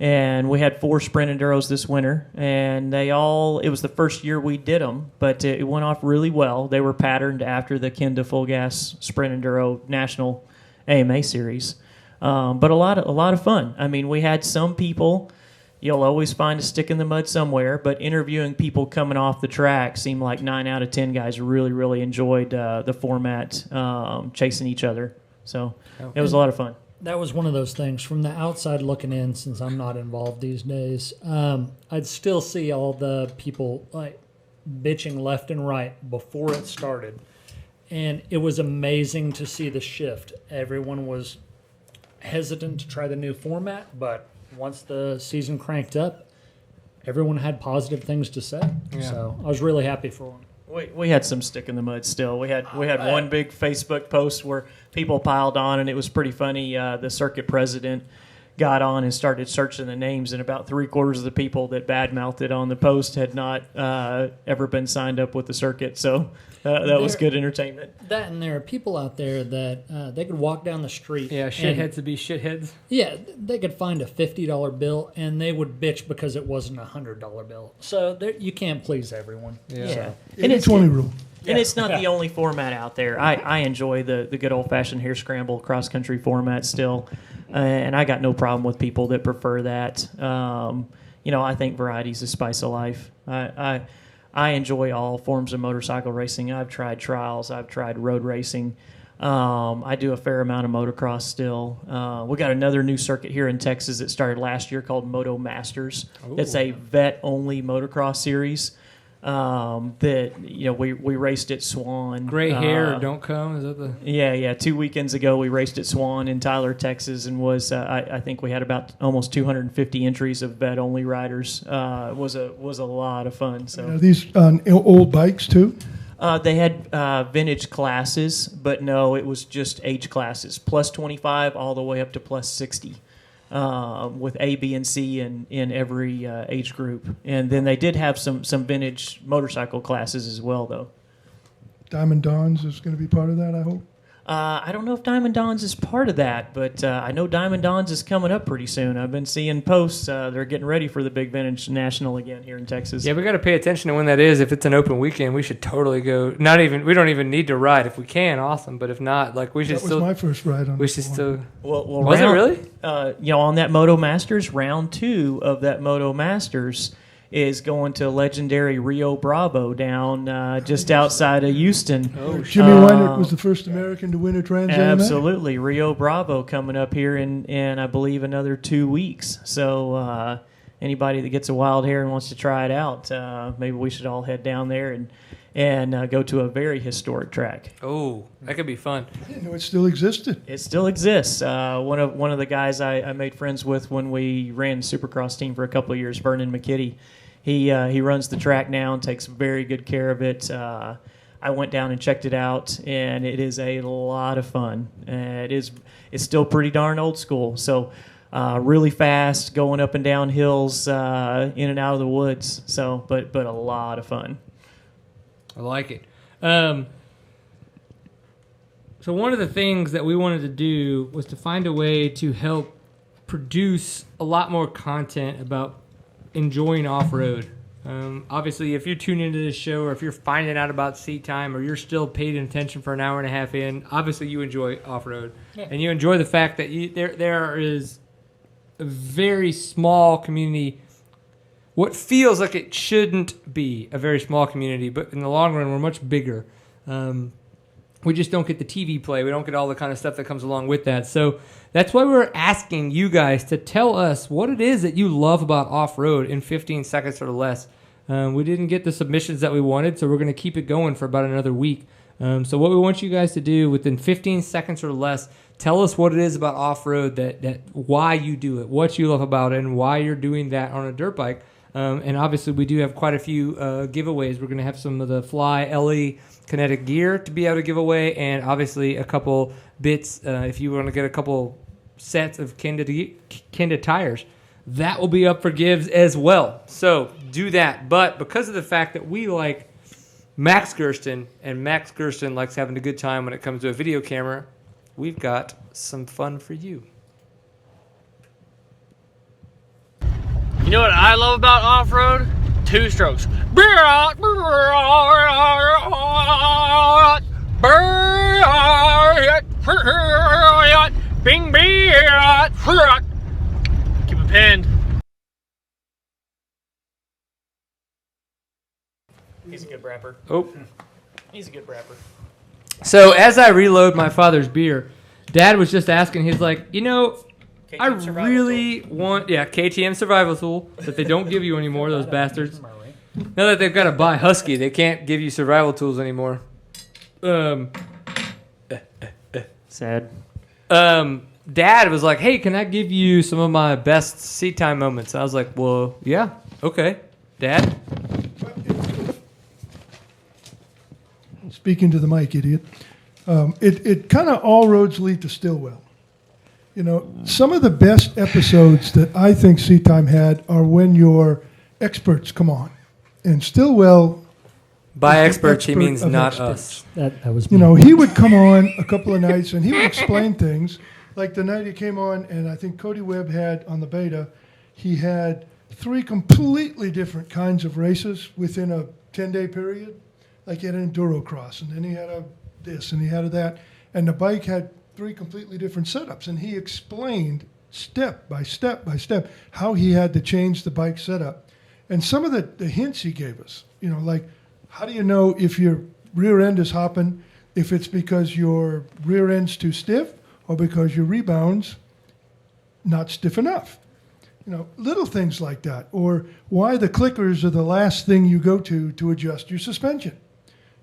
And we had 4 sprint enduros this winter, and it was the first year we did them, but it went off really well. They were patterned after the Kenda Full Gas Sprint Enduro National AMA series. But a lot of fun. I mean, we had some people, you'll always find a stick in the mud somewhere, but interviewing people coming off the track seemed like 9 out of 10 guys really, really enjoyed the format, chasing each other. So it was a lot of fun. That was one of those things from the outside looking in, since I'm not involved these days. I'd still see all the people like bitching left and right before it started. And it was amazing to see the shift. Everyone was hesitant to try the new format, but once the season cranked up, everyone had positive things to say. Yeah. So I was really happy for them. We had some stick in the mud still. We had one big Facebook post where people piled on, and it was pretty funny. The circuit president got on and started searching the names, and about 3/4 of the people that badmouthed it on the post had not ever been signed up with the circuit. So that was good entertainment. That, and there are people out there that they could walk down the street. Yeah, shitheads to be shitheads. Yeah, they could find a $50 bill and they would bitch because it wasn't a $100 bill. So you can't please everyone. Yeah. So. And it's 20 rule. And it's not the only format out there. I enjoy the good old-fashioned hare scramble cross-country format still, and I got no problem with people that prefer that. I think variety's the spice of life. I enjoy all forms of motorcycle racing. I've tried trials. I've tried road racing. I do a fair amount of motocross still. We got another new circuit here in Texas that started last year called Moto Masters. Ooh. It's a vet-only motocross series. That we raced at Swan. Gray hair or don't come, is that the? Yeah. 2 weekends ago we raced at Swan in Tyler, Texas, and was I think we had about almost 250 entries of vet only riders. It was a lot of fun. So are these on old bikes too? They had vintage classes, but no, it was just age classes, plus 25 all the way up to plus 60. With A, B, and C in every age group. And then they did have some vintage motorcycle classes as well, though. Diamond Dons is going to be part of that, I hope? I don't know if Diamond Dons is part of that, but I know Diamond Dons is coming up pretty soon. I've been seeing posts. They're getting ready for the big vintage national again here in Texas. Yeah, we got to pay attention to when that is. If it's an open weekend, we should totally go. We don't even need to ride. If we can, awesome. But if not, we should still. That was my first ride on. We should still. Well, was it really? On that Moto Masters, round 2 of that Moto Masters is going to legendary Rio Bravo down just outside of Houston. Oh, Jimmy Weinert was the first American to win a Trans Am. Absolutely. Rio Bravo coming up here in I believe, another 2 weeks. So anybody that gets a wild hair and wants to try it out, maybe we should all head down there and go to a very historic track. Oh, that could be fun. I didn't know it still existed. It still exists. One of the guys I made friends with when we ran the Supercross team for a couple of years, Vernon McKitty, he runs the track now and takes very good care of it. I went down and checked it out, and it is a lot of fun. It's still pretty darn old school. So really fast, going up and down hills, in and out of the woods. So, but a lot of fun. I like it. So one of the things that we wanted to do was to find a way to help produce a lot more content about enjoying off-road. Obviously, if you're tuning into this show or if you're finding out about seat time or you're still paying attention for an hour and a half in, obviously you enjoy off-road. Yeah. And you enjoy the fact that there is a very small community, what feels like it shouldn't be a very small community, but in the long run, we're much bigger. We just don't get the TV play. We don't get all the kind of stuff that comes along with that. So that's why we're asking you guys to tell us what it is that you love about off-road in 15 seconds or less. We didn't get the submissions that we wanted, so we're going to keep it going for about another week. So what we want you guys to do within 15 seconds or less, tell us what it is about off-road, that why you do it, what you love about it, and why you're doing that on a dirt bike. And obviously, we do have quite a few giveaways. We're going to have some of the Fly LE kinetic gear to be able to give away, and obviously a couple bits if you want to get a couple sets of Kenda tires. That will be up for gives as well. So do that. But because of the fact that we like Max Gersten, and Max Gersten likes having a good time when it comes to a video camera, we've got some fun for you. You know what I love about off-road? 2 strokes. Bing, keep it pinned. He's a good rapper. Oh. He's a good rapper. So as I reload my father's beer, Dad was just asking, he's like, I really want, KTM survival tool that they don't give you anymore, those bastards. Now that they've got to buy Husky, they can't give you survival tools anymore. Sad. Dad was like, hey, can I give you some of my best seat time moments? I was like, well, yeah, okay, Dad. Speaking to the mic, idiot. It kind of all roads lead to Stillwell. You know, some of the best episodes that I think Sea Time had are when your experts come on. And Stillwell... By experts, he expert means of not experts. us. That was You know, he would come on a couple of nights and he would explain things. Like the night he came on, and I think Cody Webb had on the beta, he had 3 completely different kinds of races within a 10-day period. Like he had an enduro cross, and then he had a this, and he had a that. And the bike had 3 completely different setups. And he explained step by step by step how he had to change the bike setup. And some of the hints he gave us, you know, like, how do you know if your rear end is hopping, if it's because your rear end's too stiff or because your rebound's not stiff enough? You know, little things like that. Or why the clickers are the last thing you go to adjust your suspension.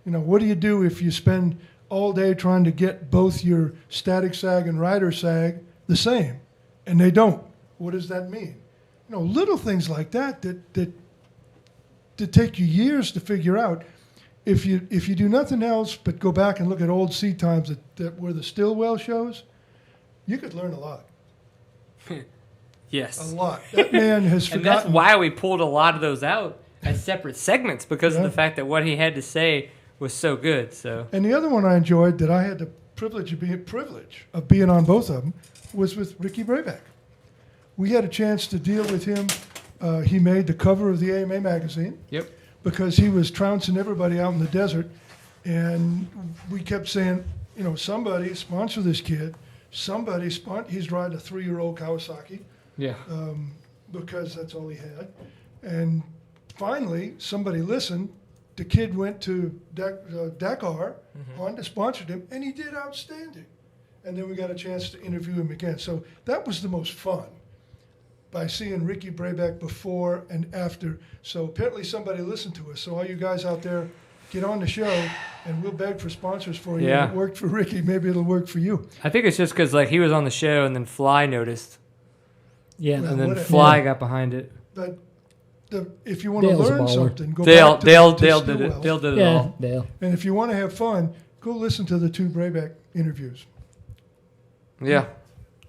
You know, what do you do if you spend all day trying to get both your static sag and rider sag the same and they don't? What does that mean? You know, little things like that take you years to figure out. If you do nothing else but go back and look at old Sea Times that were the Stillwell shows, you could learn a lot. Yes. A lot. That man has And forgotten. that's why we pulled a lot of those out as separate segments, because of the fact that what he had to say was so good. So. And the other one I enjoyed that I had the privilege of being on both of them was with Ricky Brayback. We had a chance to deal with him. He made the cover of the AMA magazine. Yep. Because he was trouncing everybody out in the desert. And we kept saying, you know, somebody sponsor this kid. He's riding a 3-year-old Kawasaki. Yeah. Because that's all he had. And finally, somebody listened. The kid went to Dakar. Honda sponsored him, and he did outstanding. And then we got a chance to interview him again. So that was the most fun, by seeing Ricky Brayback before and after. So apparently somebody listened to us. So all you guys out there, get on the show, and we'll beg for sponsors for you. Yeah. It worked for Ricky. Maybe it'll work for you. I think it's just because like he was on the show and then Fly noticed. Yeah. And then Fly got behind it. But if you want to Dale's a learn baller. something, go Dale back to did it. Stillwell. Dale did it Yeah, all. Dale. And if you want to have fun, go listen to the 2 Brayback interviews. Yeah.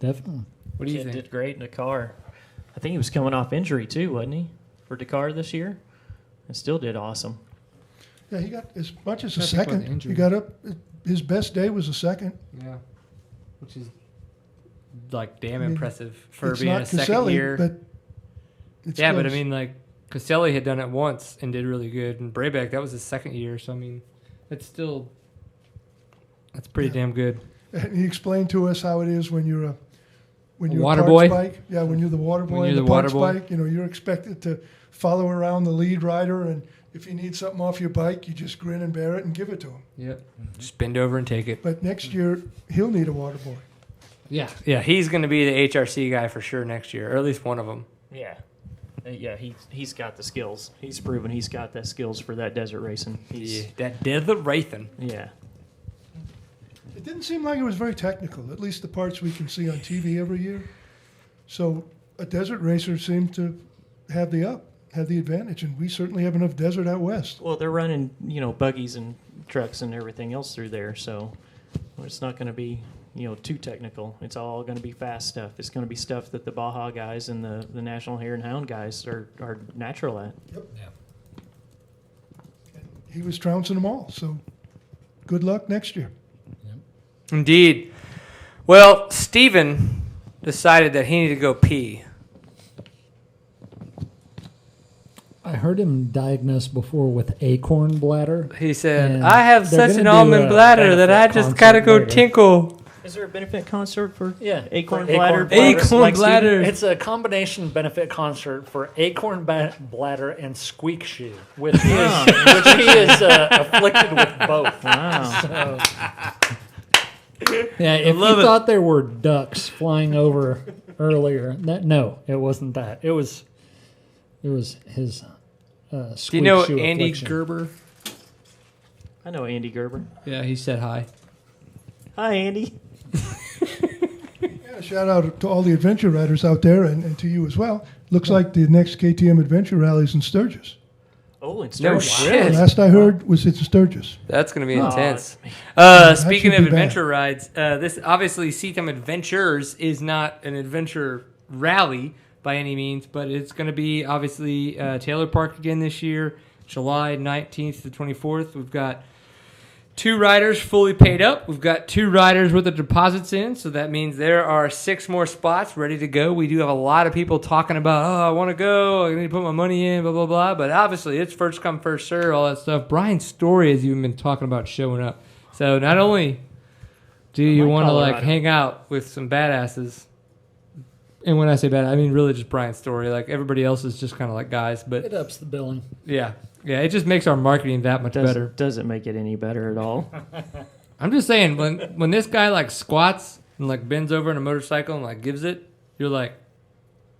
Definitely. What do you Kid think? did great in Dakar. I think he was coming off injury too, wasn't he, for Dakar this year? And still did awesome. Yeah, he got as much as a I think with second. injury. He got up. His best day was a second. Yeah. Which is like damn I mean, impressive for it's being not a second Caselli, year. but it's yeah, but I close. mean, like Caselli had done it once and did really good, and Brayback, that was his second year. So I mean, that's pretty damn good. And he explained to us how it is when you're a water parts boy? bike. Yeah, when you're the water boy When in you're the the water parts boy? bike, you know, you're expected to follow around the lead rider, and if you need something off your bike, you just grin and bear it and give it to him. Yep. Just bend over and take it. But next year, he'll need a water boy. Yeah. Yeah, he's going to be the HRC guy for sure next year, or at least one of them. Yeah. Yeah, he's got the skills. He's proven he's got the skills for that desert racing. Yeah, that desert racing. Yeah. It didn't seem like it was very technical, at least the parts we can see on TV every year. So a desert racer seemed to have the advantage, and we certainly have enough desert out west. Well, they're running, buggies and trucks and everything else through there, so it's not going to be, too technical. It's all going to be fast stuff. It's going to be stuff that the Baja guys and the National Hare and Hound guys are natural at. Yep. Yeah. And he was trouncing them all, so good luck next year. Indeed. Well, Steven decided that he needed to go pee. I heard him diagnosed before with acorn bladder. He said, and I have they're such an gonna do almond a bladder that I benefit just gotta go concert later. tinkle. Is there a benefit concert for Yeah, acorn for bladder? Acorn like bladder. It's a combination benefit concert for acorn bladder and squeak shoe, which he is afflicted with both. Wow. So, Yeah, if you love it. thought there were ducks flying over earlier, no, it wasn't that. It was his squeak Do you know shoe Andy affliction. Gerber? I know Andy Gerber. Yeah, he said hi. Hi, Andy. Yeah, shout out to all the adventure riders out there, and to you as well. Looks like the next KTM Adventure Rally's in Sturgis. Oh, in No Sturgis. shit. Last I heard was it's in Sturgis. That's going to be intense. That Speaking should of be bad. adventure rides, this obviously Seatham Adventures is not an adventure rally by any means, but it's going to be obviously Taylor Park again this year, July 19th to 24th. We've got 2 riders fully paid up. We've got 2 riders with the deposits in, so that means there are 6 more spots ready to go. We do have a lot of people talking about, I want to go, I need to put my money in, blah, blah, blah. But obviously, it's first come, first serve, all that stuff. Brian Storrie has even been talking about showing up. So not only do you want to like hang out with some badasses, and when I say bad, I mean really just Brian Storrie. Like everybody else is just kind of like guys, but It ups the billing. yeah, it just makes our marketing that much better. Doesn't make it any better at all. I'm just saying, when this guy like squats and like bends over in a motorcycle and like gives it, you're like,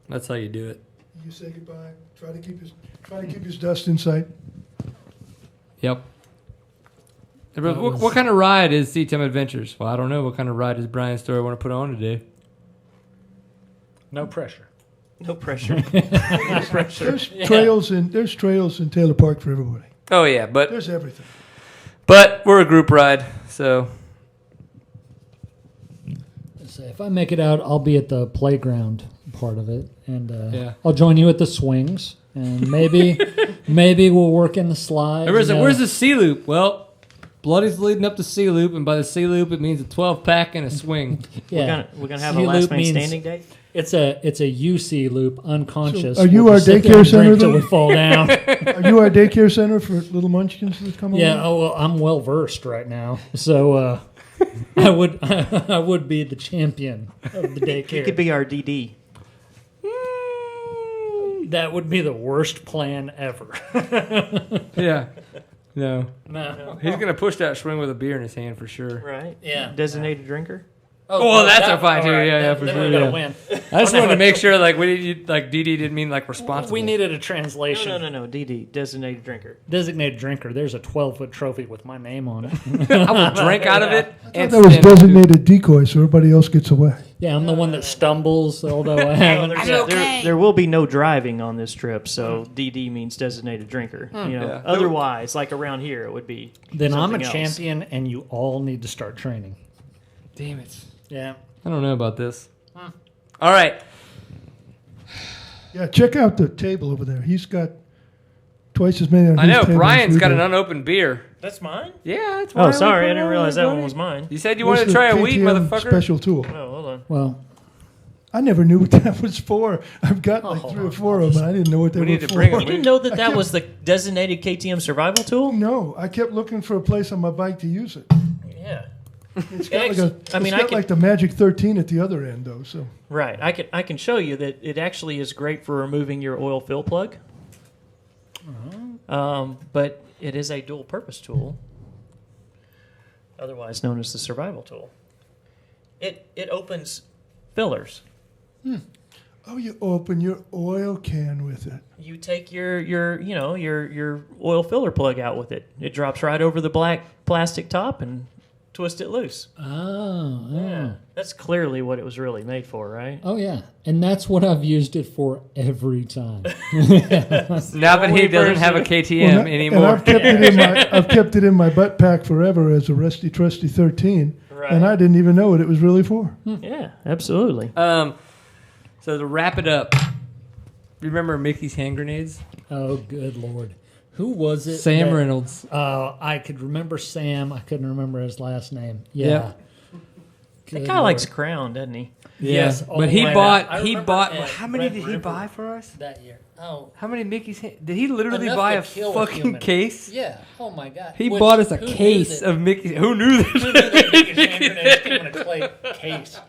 that's how you do it. You say goodbye. Try to keep his dust in sight. Yep. What kind of ride is Seatham Adventures? Well, I don't know. What kind of ride does Brian Storrie want to put on today? No pressure. No pressure. There's trails in Taylor Park for everybody. Oh yeah, but There's everything. But we're a group ride, so Say, if I make it out, I'll be at the playground part of it, and Yeah. I'll join you at the swings, and maybe we'll work in the slide. Where's the C loop? Well, Bloody's leading up to C loop, and by the C loop, it means a 12-pack and a swing. Yeah, We're gonna have a C last loop man means- standing day. It's a UC loop, unconscious. So are you We'll our just sit there daycare and drink center, till though? we fall down? Are you our daycare center for little munchkins that come Yeah. along? Oh well, I'm well versed right now, so I would be the champion of the daycare. You could be our DD. That would be the worst plan ever. Yeah. No. No. He's going to push that swing with a beer in his hand for sure. Right. Yeah. Designated drinker. Oh, well, that's a fine, too. all right, Yeah, for then sure. we gotta Yeah. win. I just wanted to make sure, like, DD didn't mean, like, responsible. We needed a translation. No. DD. Designated drinker. Designated drinker. There's a 12-foot trophy with my name on it. I will drink out of it. I thought that was designated decoy, so everybody else gets away. Yeah, I'm the one that stumbles, although I haven't. There will be no driving on this trip, so DD means designated drinker. Yeah. Otherwise, like around here, it would be. Then I'm a something else. champion, and you all need to start training. Damn it. Yeah. I don't know about this. All right. Yeah, check out the table over there. He's got twice as many on I his know. table as Brian's we got do. an unopened beer. That's mine? Yeah, that's Oh, why sorry. we I put it didn't on realize there, that buddy. one was mine. You said you What's wanted to the try a wheat, KTM motherfucker. special tool. Oh, hold on. Well, I never knew what that was for. I've got like 3 or 4 of them. I didn't know what they We were need to for. bring 'em. You didn't know that was the designated KTM survival tool? No, I kept looking for a place on my bike to use it. Yeah. It's got like I got like the Magic 13 at the other end, though. So Right. I can show you that it actually is great for removing your oil fill plug. But it is a dual purpose tool, otherwise known as the survival tool. It opens fillers. oh, you open your oil can with it. You take your oil filler plug out with it. It drops right over the black plastic top and twist it loose. oh, yeah. That's clearly what it was really made for, right? Oh, yeah. And that's what I've used it for every time. Now that he doesn't have a KTM Well, anymore. And I've kept it in my butt pack forever as a rusty trusty 13, Right. and I didn't even know what it was really for. Yeah, absolutely. So to wrap it up, remember Mickey's hand grenades? Oh, good Lord. Who was it? Sam Reynolds. I could remember Sam. I couldn't remember his last name. Yeah. Yep. That guy likes Crown, doesn't he? Yes. Yeah, Oh, but he my bought. God. I He remember bought. at How many Red did he River buy for us? that year. Oh. How many Mickey's? Did he literally Enough buy to a kill fucking human. case? Yeah. Oh my God. He bought us a who knew case that- of Mickey's. Who knew Who knew that that? Mickey's hand grenades came in a clay case?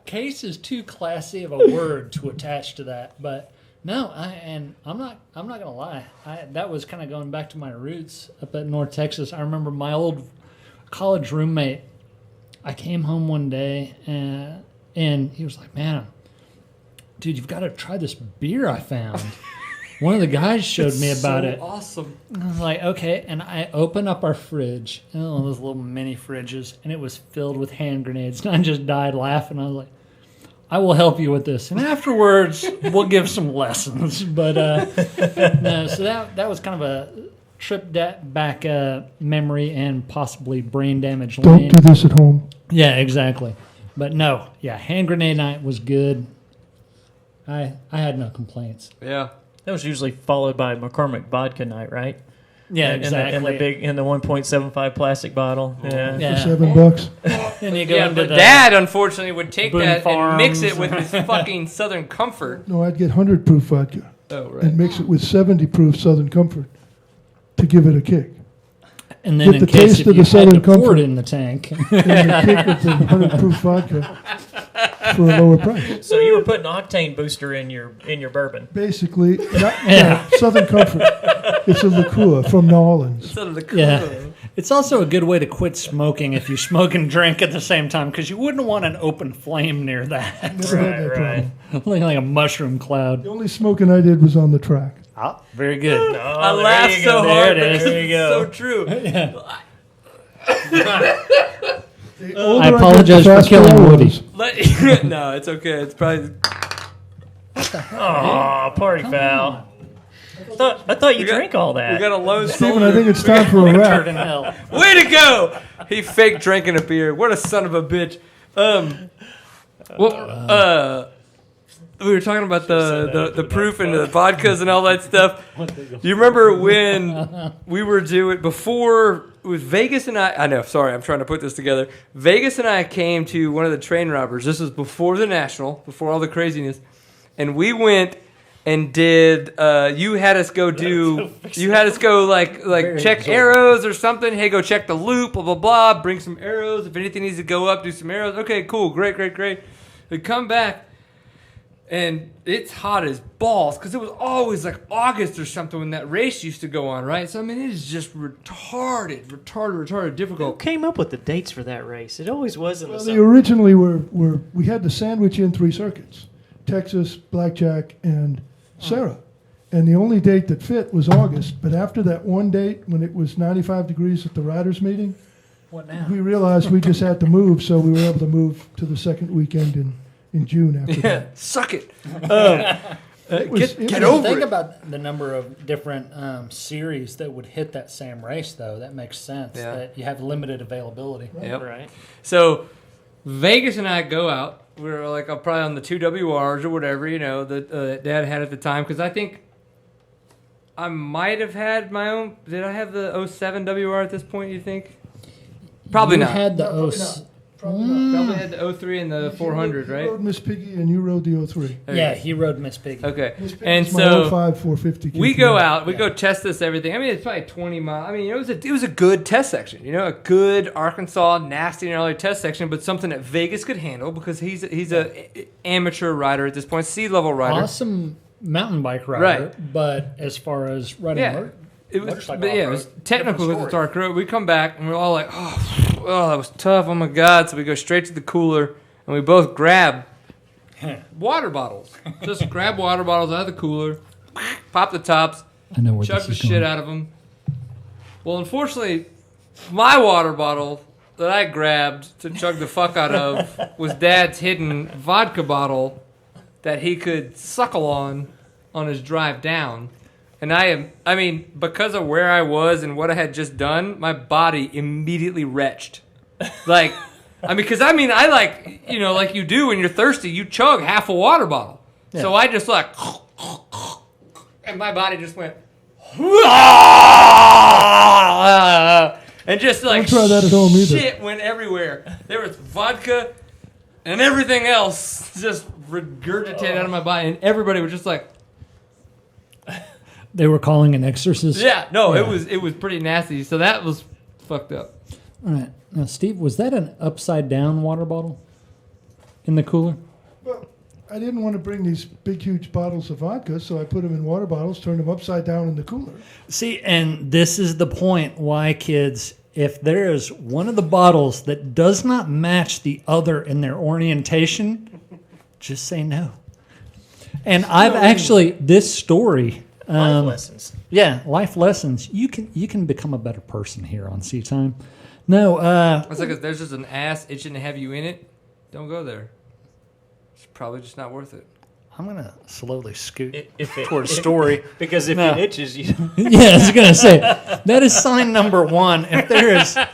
Case is too classy of a word to attach to that, but no, I'm not gonna lie. That was kind of going back to my roots up at North Texas. I remember my old college roommate. I came home one day and he was like, "Man, dude, you've got to try this beer I found." One of the guys showed me about it. Awesome. I was like, okay, and I opened up our fridge, those little mini fridges, and it was filled with hand grenades. And I just died laughing. I was like, I will help you with this, and afterwards we'll give some lessons. But no, so that was kind of a trip back memory and possibly brain damage. Don't do this at home. Yeah, exactly. But no, hand grenade night was good. I had no complaints. Yeah, that was usually followed by McCormick vodka night, right? Yeah, exactly. In the 1.75 plastic bottle. Yeah. For $7. And you go into but Dad unfortunately would take Boone that and mix Farms. it with his fucking Southern Comfort. No, I'd get 100 proof vodka Oh, right. and mix it with 70 proof Southern Comfort to give it a kick. And then Get in the case taste if of you the had Southern to pour Comfort. it in the tank. Then you kick with the 100 proof vodka for a lower price. So you were putting octane booster in your bourbon. Basically, Southern Comfort. It's a liqueur from New Orleans. Yeah. It's also a good way to quit smoking if you smoke and drink at the same time, because you wouldn't want an open flame near that. Never had that problem. Looking like a mushroom cloud. The only smoking I did was on the track. Ah, very good. I laughed so hard. There it is. There you go. So true. I apologize for killing Woody. No, it's okay. It's probably. Oh, party foul. I thought you drank all that. We got a low Stephen, I think it's time for a wrap. Way to go! He fake drinking a beer. What a son of a bitch. We were talking about the proof and the vodkas and all that stuff. Do you remember when we were doing before? It was Vegas and I know. Sorry, I'm trying to put this together. Vegas and I came to one of the train robbers. This was before the National, before all the craziness, and we went and did. You had us go do. You had us go like check arrows or something. Hey, go check the loop. Blah blah blah. Bring some arrows. If anything needs to go up, do some arrows. Okay, cool, great. We come back. And it's hot as balls because it was always like August or something when that race used to go on, right? So, I mean, it is just retarded difficult. Who came up with the dates for that race? It always was in the They summer. originally we had to sandwich in 3 circuits: Texas, Blackjack, and Sarah. And the only date that fit was August. But after that one date when it was 95 degrees at the riders' meeting, What now? we realized we just had to move, so we were able to move to the second weekend in June after that. Suck it. Get over it. Think about the number of different series that would hit that same race, though. That makes sense. Yeah. That you have limited availability. Yep. Right. So Vegas and I go out. We were like probably on the 2 WRs or whatever, that Dad had at the time. Because I think I might have had my own. Did I have the 07 WR at this point, you think? Probably You not. had the Probably had the 03 and the 400, You right? rode Miss Piggy and you rode the 03. Yeah, he rode Miss Piggy. Okay. Miss Piggy's And my so 05 450 we KTM. go out, we go test this everything. I mean, it's probably 20 miles. I mean, it was a good test section, a good Arkansas nasty and early test section, but something that Vegas could handle because he's a amateur rider at this point, sea-level rider. Awesome mountain bike rider, Right. but as far as riding It was, motorcycle but yeah, it was off-road, technical different because it's story. our crew. We come back and we're all like, oh, that was tough. Oh my God. So we go straight to the cooler and we both grab water bottles. Just grab water bottles out of the cooler, pop the tops, I know where chug this the is shit going. out of them. Well, unfortunately, my water bottle that I grabbed to chug the fuck out of was Dad's hidden vodka bottle that he could suckle on his drive down. And I mean, because of where I was and what I had just done, my body immediately retched. Like, I like you do when you're thirsty, you chug half a water bottle. Yeah. So I just like, and my body just went, and just like Don't try that at home either. shit went everywhere. There was vodka and everything else just regurgitated out of my body, and everybody was just like, They were calling an exorcist. yeah, no, it was pretty nasty. So that was fucked up. All right. Now, Steve, was that an upside down water bottle in the cooler? Well, I didn't want to bring these big, huge bottles of vodka, so I put them in water bottles, turned them upside down in the cooler. See, and this is the point why, kids, if there is one of the bottles that does not match the other in their orientation, just say no. And I've actually, this story... Life lessons. Yeah, life lessons. You can become a better person here on Sea Time. No, It's like if there's just an ass itching to have you in it, don't go there. It's probably just not worth it. I'm gonna slowly scoot If it- towards Storrie Because if No. it itches, you. Yeah, I was gonna say that is sign number one. If there is, if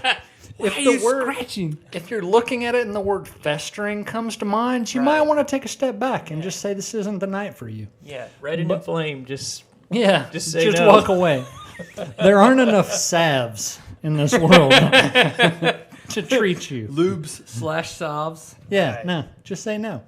Why are you the word scratching? if you're looking at it and the word festering comes to mind, you might want to take a step back and just say this isn't the night for you. Yeah, red and inflamed. Just Yeah, Just say no. walk away. there aren't enough salves in this world to treat you. Lubes/salves. Yeah, no, just say no.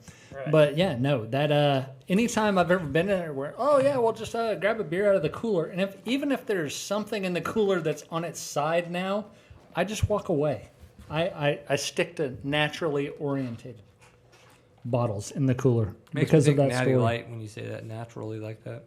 But yeah, no, that anytime I've ever been there where, oh yeah, well just grab a beer out of the cooler, and even if there's something in the cooler that's on its side now, I just walk away. I stick to naturally oriented bottles in the cooler Makes because me of think that Natty story. Light when you say that naturally like that.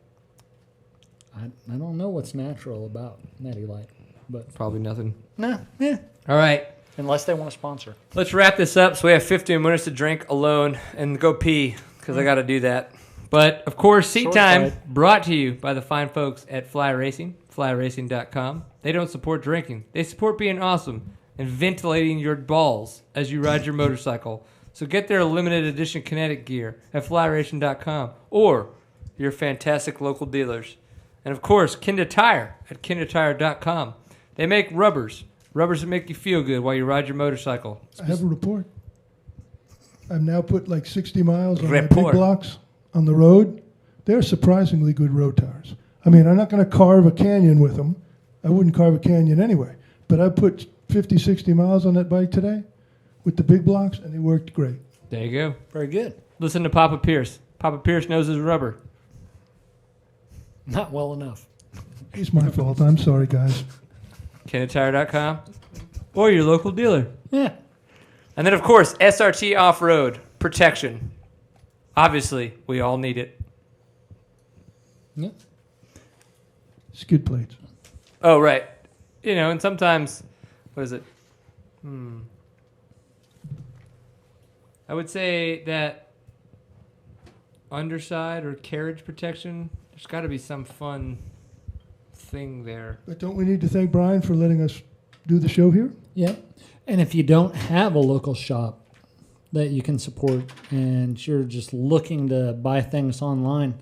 I don't know what's natural about Natty Light, but Probably nothing. no, yeah. All right. Unless they want to sponsor. Let's wrap this up so we have 15 minutes to drink alone and go pee because I got to do that. But, of course, Seat Short Time side. brought to you by the fine folks at Fly Racing, flyracing.com. They don't support drinking. They support being awesome and ventilating your balls as you ride your motorcycle. So get their limited edition kinetic gear at flyracing.com or your fantastic local dealers. And, of course, Kinda Tire at kindatire.com. They make rubbers that make you feel good while you ride your motorcycle. I have a report. I've now put like 60 miles on my big Report. blocks on the road. They're surprisingly good road tires. I mean, I'm not going to carve a canyon with them. I wouldn't carve a canyon anyway. But I put 50, 60 miles on that bike today with the big blocks, and they worked great. There you go. Very good. Listen to Papa Pierce. Papa Pierce knows his rubber. Not well enough. It's my fault. I'm sorry, guys. KendaTire.com or your local dealer. Yeah. And then, of course, SRT Off-Road Protection. Obviously, we all need it. Yeah. Skid plates. Oh, right. You know, and sometimes, what is it? I would say that underside or carriage protection, there's got to be some fun thing there. But don't we need to thank Brian for letting us do the show here? Yeah. And if you don't have a local shop that you can support and you're just looking to buy things online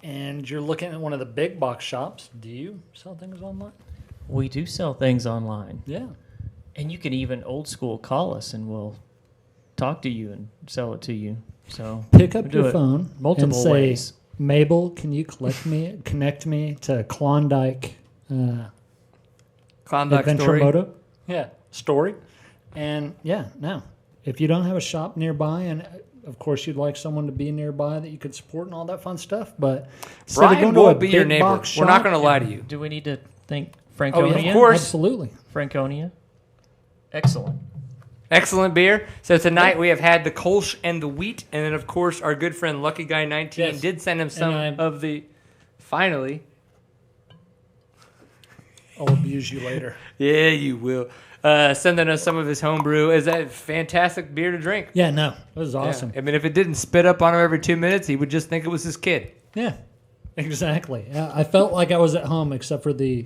and you're looking at one of the big box shops, do you sell things online? We do sell things online. Yeah. And you can even old school call us and we'll talk to you and sell it to you. So Pick up we do your it phone multiple and say, ways. Mabel, can you connect me to Klondike Klondike Adventure Storrie. Moto? Yeah, Storrie. And yeah, no. If you don't have a shop nearby, and of course you'd like someone to be nearby that you could support and all that fun stuff, but instead of Brian going to will a be your big neighbor. box We're not shop- going to lie to you. Do we need to thank Oh, Franconia? yeah, of course. Absolutely. Franconia. Excellent. Excellent beer. So tonight we have had the Kolsch and the wheat, and then of course our good friend Lucky Guy 19 Yes. did send him some And of the. Finally, I'll abuse you later. yeah, you will. Sending us some of his homebrew. Is that fantastic beer to drink? Yeah, no, it was awesome. Yeah. I mean, if it didn't spit up on him every 2 minutes, he would just think it was his kid. Yeah, exactly. Yeah, I felt like I was at home except for the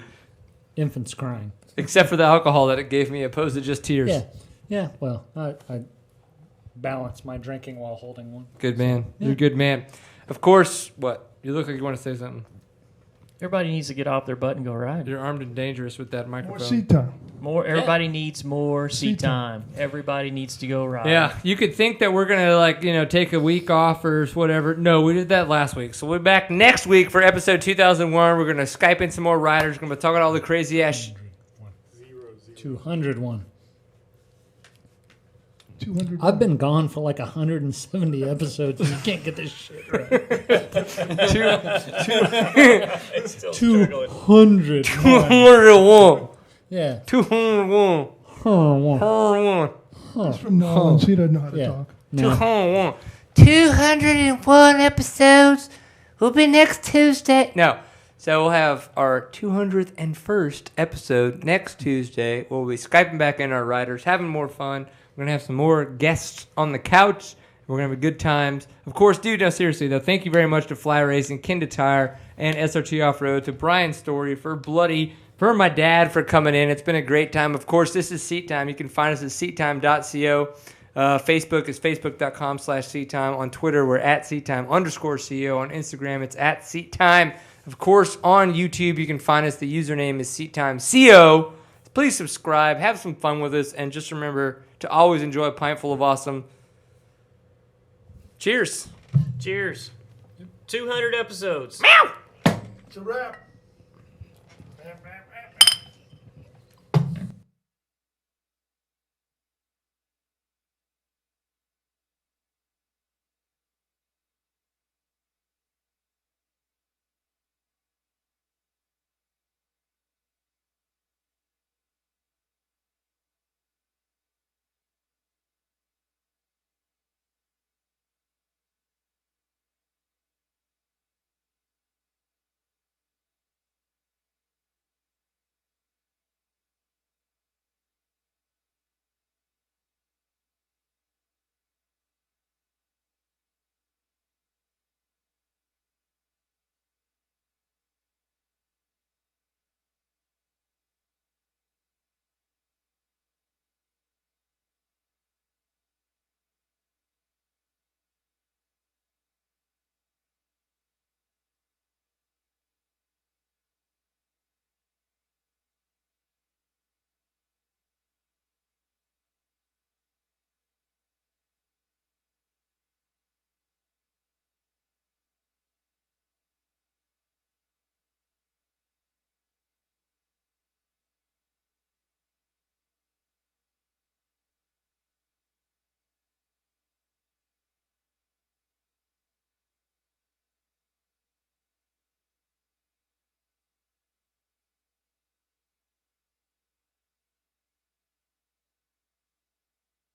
infants crying. Except for the alcohol that it gave me, opposed to just tears. Yeah, yeah. Well, I balance my drinking while holding one. Good man. You're a good man. Of course, what? You look like you want to say something. Everybody needs to get off their butt and go ride. You're armed and dangerous with that More microphone. seat time. Everybody needs more seat time. Everybody needs to go ride. Yeah, you could think that we're gonna take a week off or whatever. No, we did that last week, so we're back next week for episode 2001. We're gonna Skype in some more riders. We're gonna be talking all the crazy ass. 201. 200. I've been gone for like 170 episodes and you can't get this shit right. 200. 201. Yeah. 201. 201. He's from New Orleans. He doesn't know how to Yeah. talk. No. 201. 201 episodes. We'll be next Tuesday. No. So we'll have our 201st episode next Tuesday. We'll be Skyping back in our riders, having more fun. We're going to have some more guests on the couch. We're going to have good times. Of course, dude, no, seriously, though, thank you very much to Fly Racing, Kinda Tire, and SRT Off-Road, to Brian Storrie for Bloody, for my dad for coming in. It's been a great time. Of course, this is Seat Time. You can find us at seattime.co. Facebook is facebook.com/seattime. On Twitter, we're at seattime_CO. On Instagram, it's at seattime. Of course, on YouTube, you can find us. The username is seattimeco. Please subscribe, have some fun with us, and just remember to always enjoy a pint full of awesome. Cheers. Cheers. 200 episodes. Meow. It's a wrap.